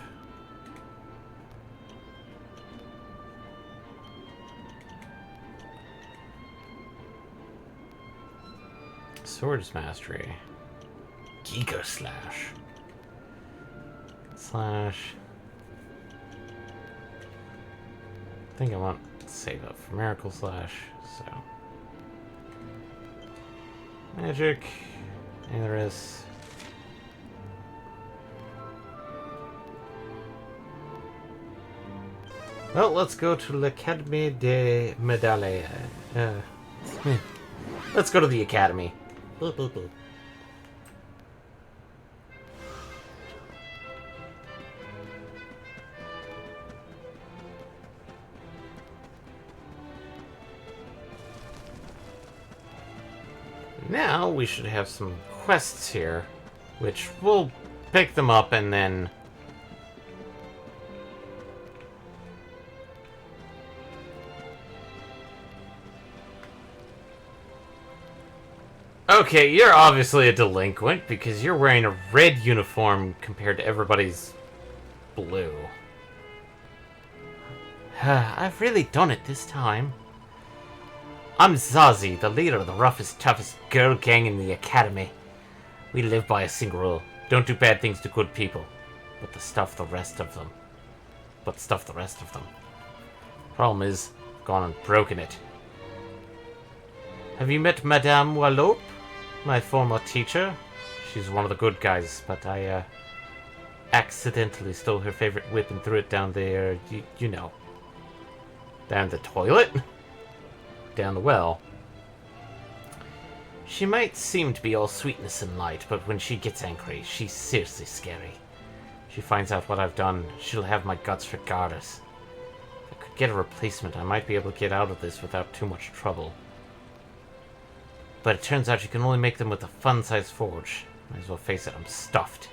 Swords mastery. Giga slash. Slash. I think I want to save up for Miracle Slash, so. Magic. And there is. Well, let's go to l'Académie des Médailles. Let's go to the Academy. Boop, boop, boop. Now we should have some quests here, which we'll pick them up and then... Okay, you're obviously a delinquent because you're wearing a red uniform compared to everybody's blue. I've really done it this time. I'm Zazie, the leader of the roughest, toughest girl gang in the academy. We live by a single rule. Don't do bad things to good people. But stuff the rest of them. Problem is, I've gone and broken it. Have you met Madame Wallop? My former teacher? She's one of the good guys, but I, accidentally stole her favorite whip and threw it down there, you know. Down the toilet? Down the well. She might seem to be all sweetness and light, but when she gets angry, she's seriously scary. She finds out what I've done, she'll have my guts regardless. If I could get a replacement, I might be able to get out of this without too much trouble. But it turns out you can only make them with a fun-sized forge. Might as well face it, I'm stuffed.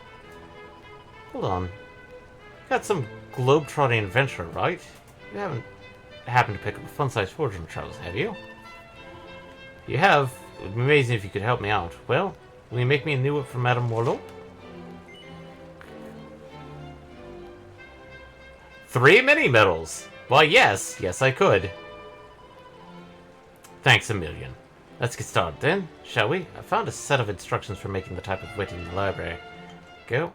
Hold on. Got some globe-trotting adventure, right? You haven't happened to pick up a fun-sized fortune, Charles, have you? You have. It would be amazing if you could help me out. Well, will you make me a new whip for Madame Warlow? 3 mini-medals! Why, yes. Yes, I could. Thanks a million. Let's get started then, shall we? I found a set of instructions for making the type of wit in the library. Go.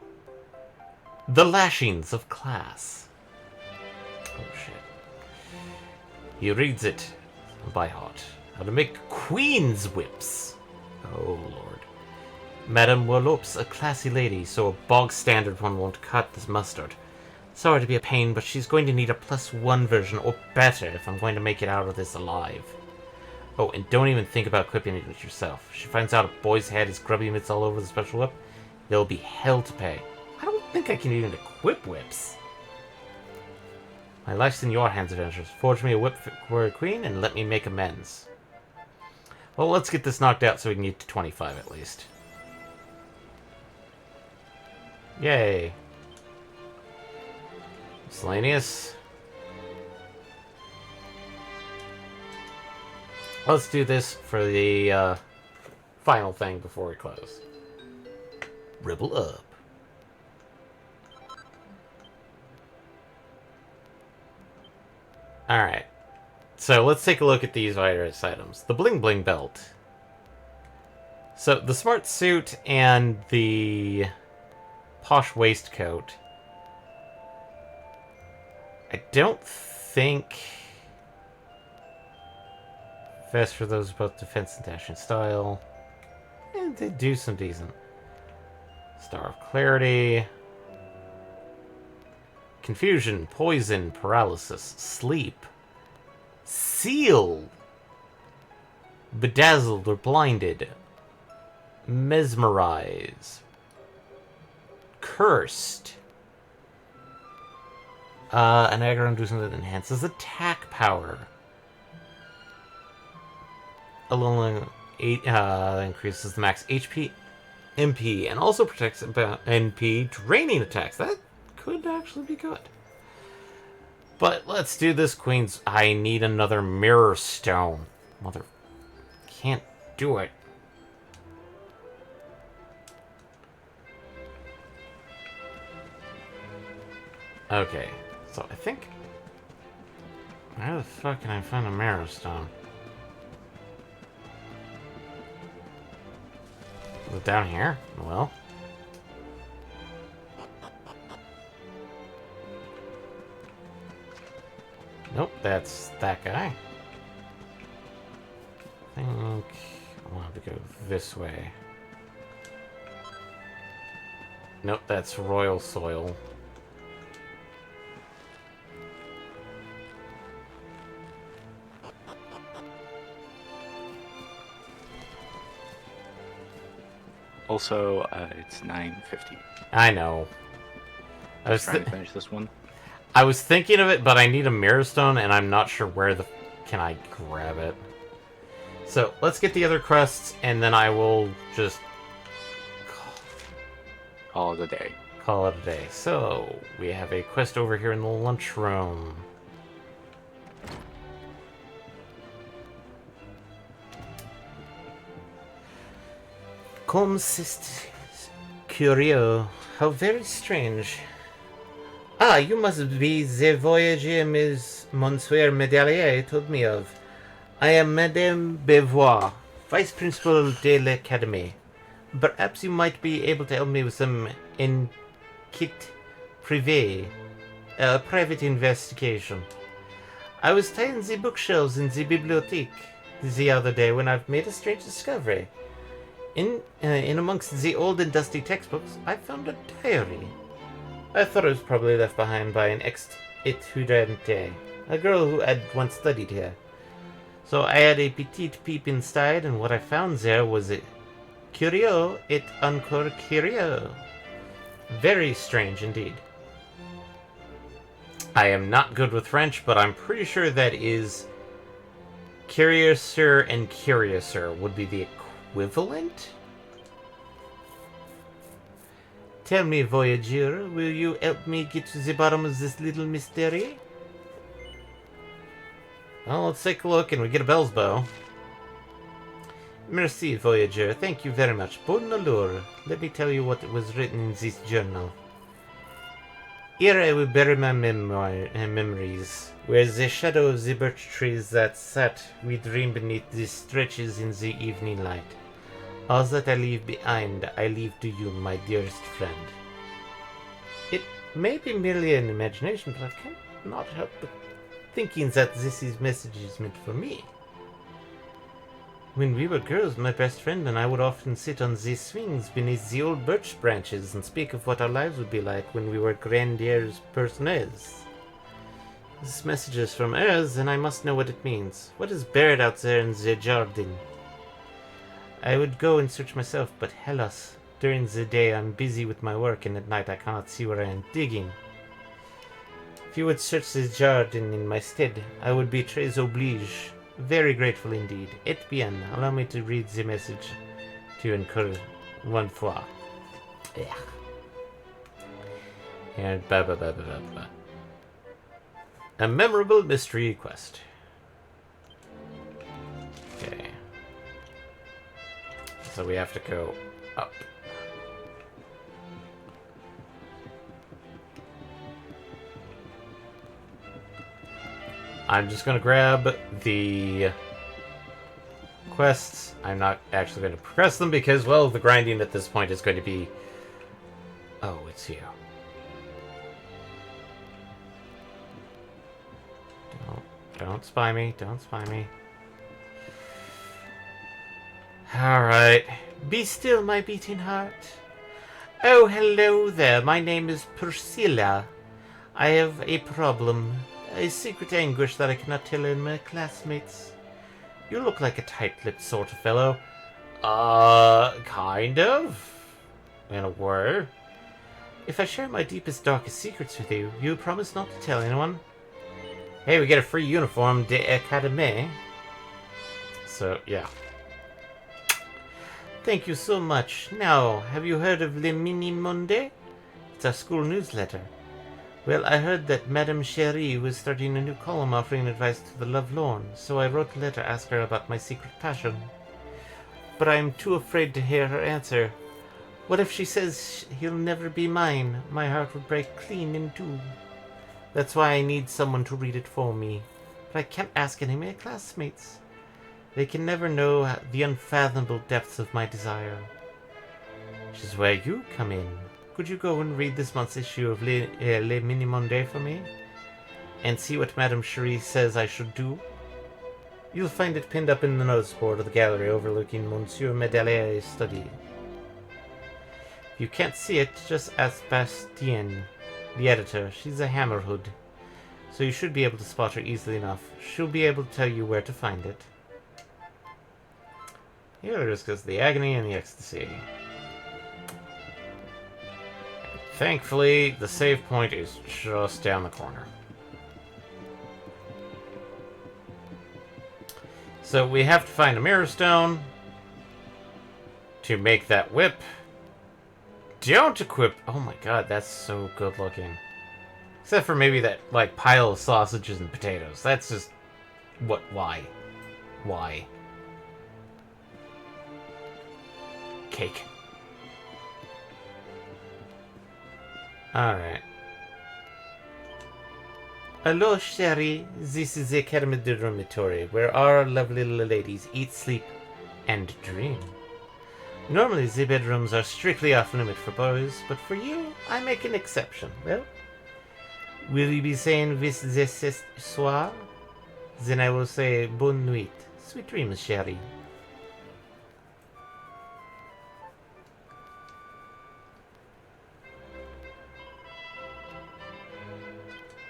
The lashings of class. Oh, shit. He reads it by heart. How to make queen's whips. Oh, Lord. Madame Warlope's a classy lady, so a bog-standard one won't cut this mustard. Sorry to be a pain, but she's going to need a +1 version, or better, if I'm going to make it out of this alive. Oh, and don't even think about equipping it with yourself. If she finds out a boy's head is grubby mitts all over the special whip, there'll be hell to pay. I don't think I can even equip whips. My life's in your hands, adventurers. Forge me a whip for a queen, and let me make amends. Well, let's get this knocked out so we can get to 25 at least. Yay. Miscellaneous. Let's do this for the final thing before we close. Ribble up. Alright. So let's take a look at these virus items. The Bling Bling Belt. So the Smart Suit and the Posh Waistcoat. I don't think... Vest for those both defense and dashing style. And they do some decent. Star of Clarity. Confusion, poison, paralysis, sleep. Seal. Bedazzled or blinded. Mesmerize. Cursed. An aggro do something that enhances attack power. Alone increases the max HP, MP, and also protects NP draining attacks. That could actually be good. But let's do this, Queens. I need another Mirror Stone. Mother... Can't do it. Okay. So I think... Where the fuck can I find a Mirror Stone? Is it down here? Well... Nope, that's that guy. I think I want to go this way. Nope, that's Royal Soil. Also, it's 9:50. I know. I was trying to finish this one. I was thinking of it, but I need a Mirror Stone, and I'm not sure where the... Can I grab it? So, let's get the other quests, and then I will just... Call it a day. Call it a day. So, we have a quest over here in the lunchroom. Comme c'est curieux. How very strange. Ah, you must be the voyager Monsieur Medalier told me of. I am Madame Beauvoir, Vice Principal de l'Académie. Perhaps you might be able to help me with some enquête privée, a private investigation. I was tying the bookshelves in the bibliothèque the other day when I've made a strange discovery. In amongst the old and dusty textbooks, I found a diary. I thought it was probably left behind by an ex-étudiante, a girl who had once studied here. So I had a petite peep inside, and what I found there was a curieux et encore curieux. Very strange indeed. I am not good with French, but I'm pretty sure that is curiouser and curiouser would be the equivalent? Tell me, Voyager, will you help me get to the bottom of this little mystery? Well, let's take a look, and we get a bell's bow. Merci, Voyager. Thank you very much. Bon allure. Let me tell you what was written in this journal. Here I will bury my memories. Where the shadow of the birch trees that sat, we dream beneath the stretches in the evening light. All that I leave behind, I leave to you, my dearest friend. It may be merely an imagination, but I cannot help but thinking that this message is meant for me. When we were girls, my best friend and I would often sit on these swings beneath the old birch branches and speak of what our lives would be like when we were grandiers personnes. This message is from hers, and I must know what it means. What is buried out there in the garden? I would go and search myself, but hellas, during the day I'm busy with my work, and at night I cannot see where I am digging. If you would search the garden in my stead, I would be très oblige. Very grateful indeed. Et bien, allow me to read the message to you encore one fois. Yeah. And a memorable mystery quest. Okay. So we have to go up. I'm just going to grab the quests. I'm not actually going to progress them because, well, the grinding at this point is going to be... Oh, it's here. Don't spy me. Don't spy me. Alright. Be still, my beating heart. Oh, hello there. My name is Priscilla. I have a problem. A secret anguish that I cannot tell in my classmates. You look like a tight-lipped sort of fellow. Kind of. In a word. If I share my deepest, darkest secrets with you, you promise not to tell anyone? Hey, we get a free uniform de academy. So, yeah. Thank you so much. Now, have you heard of Le Mini Monde? It's our school newsletter. Well, I heard that Madame Cherie was starting a new column offering advice to the lovelorn, so I wrote a letter to ask her about my secret passion. But I am too afraid to hear her answer. What if she says he'll never be mine? My heart would break clean in two. That's why I need someone to read it for me. But I can't ask any of my classmates. They can never know the unfathomable depths of my desire. Which is where you come in. Could you go and read this month's issue of Le Mini Monde for me? And see what Madame Cherie says I should do? You'll find it pinned up in the notice board of the gallery overlooking Monsieur Medelier's study. If you can't see it, just ask Bastien, the editor. She's a hammerhood, so you should be able to spot her easily enough. She'll be able to tell you where to find it. Here just goes the agony and the ecstasy. Thankfully, the save point is just down the corner. So we have to find a mirror stone to make that whip. Don't equip... Oh my god, that's so good looking. Except for maybe that, like, pile of sausages and potatoes. That's just... What? Why? Why? Cake. Alright. Hello, Sherry. This is the Academy Dormitory, where our lovely little ladies eat, sleep, and dream. Normally, the bedrooms are strictly off-limit for boys, but for you, I make an exception. Well, will you be saying this ce soir? Then I will say bonne nuit. Sweet dreams, Sherry.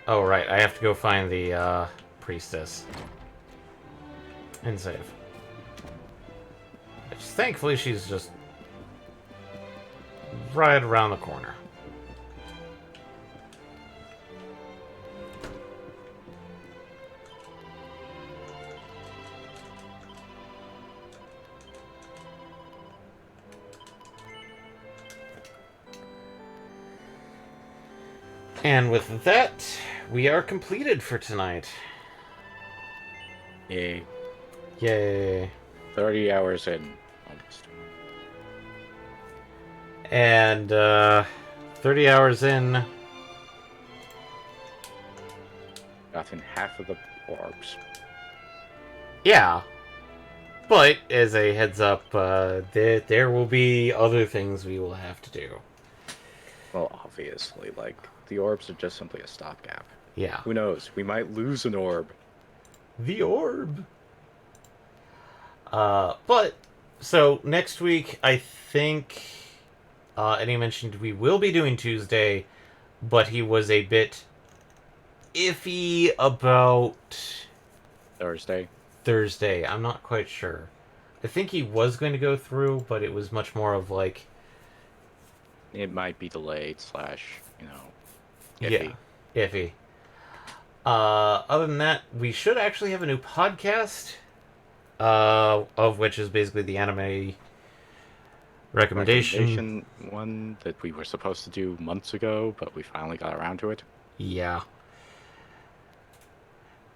Oh, right. I have to go find the, priestess. And save. Which, thankfully, she's just right around the corner. And with that, we are completed for tonight. Yay. Yay. 30 hours in, almost. And 30 hours in. Gotten half of the orbs. Yeah. But, as a heads up, there will be other things we will have to do. Well, obviously, like, the orbs are just simply a stopgap. Yeah. Who knows? We might lose an orb. The orb. But, so, next week, I think, Eddie mentioned we will be doing Tuesday, but he was a bit iffy about Thursday. I'm not quite sure. I think he was going to go through, but it was much more of like... It might be delayed / iffy. Yeah, iffy. Other than that, we should actually have a new podcast, of which is basically the anime recommendation one that we were supposed to do months ago, but we finally got around to it. Yeah.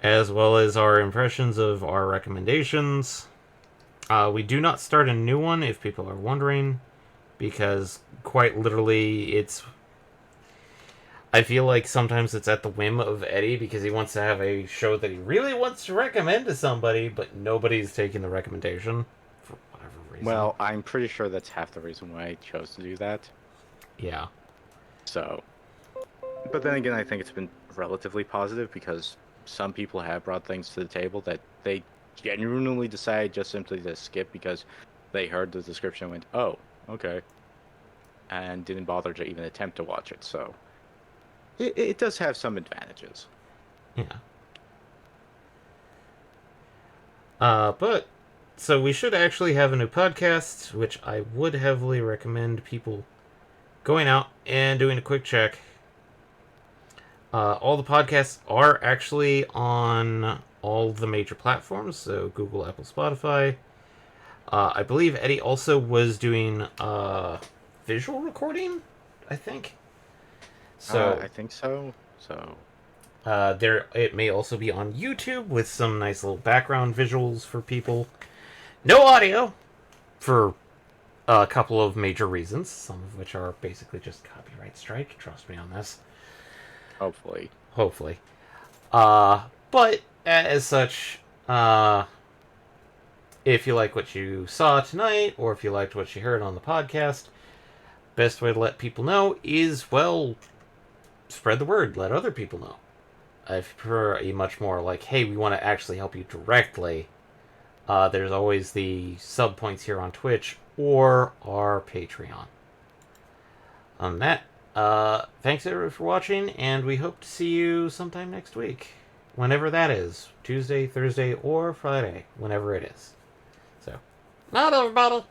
As well as our impressions of our recommendations. We do not start a new one, if people are wondering, because quite literally it's... I feel like sometimes it's at the whim of Eddie, because he wants to have a show that he really wants to recommend to somebody, but nobody's taking the recommendation, for whatever reason. Well, I'm pretty sure that's half the reason why I chose to do that. Yeah. So... But then again, I think it's been relatively positive, because some people have brought things to the table that they genuinely decided just simply to skip because they heard the description and went, oh, okay, and didn't bother to even attempt to watch it, so it does have some advantages. Yeah. But, so we should actually have a new podcast, which I would heavily recommend people going out and doing a quick check. All the podcasts are actually on all the major platforms, so Google, Apple, Spotify. I believe Eddie also was doing visual recording, I think. So I think so. So it may also be on YouTube with some nice little background visuals for people. No audio for a couple of major reasons, some of which are basically just copyright strike. Trust me on this. Hopefully. But as such, if you like what you saw tonight, or if you liked what you heard on the podcast, best way to let people know is, well, spread the word. Let other people know. If you prefer a much more like, hey, we want to actually help you directly, there's always the sub points here on Twitch or our Patreon. On that, thanks everyone for watching, and we hope to see you sometime next week. Whenever that is. Tuesday, Thursday, or Friday. Whenever it is. So, night everybody!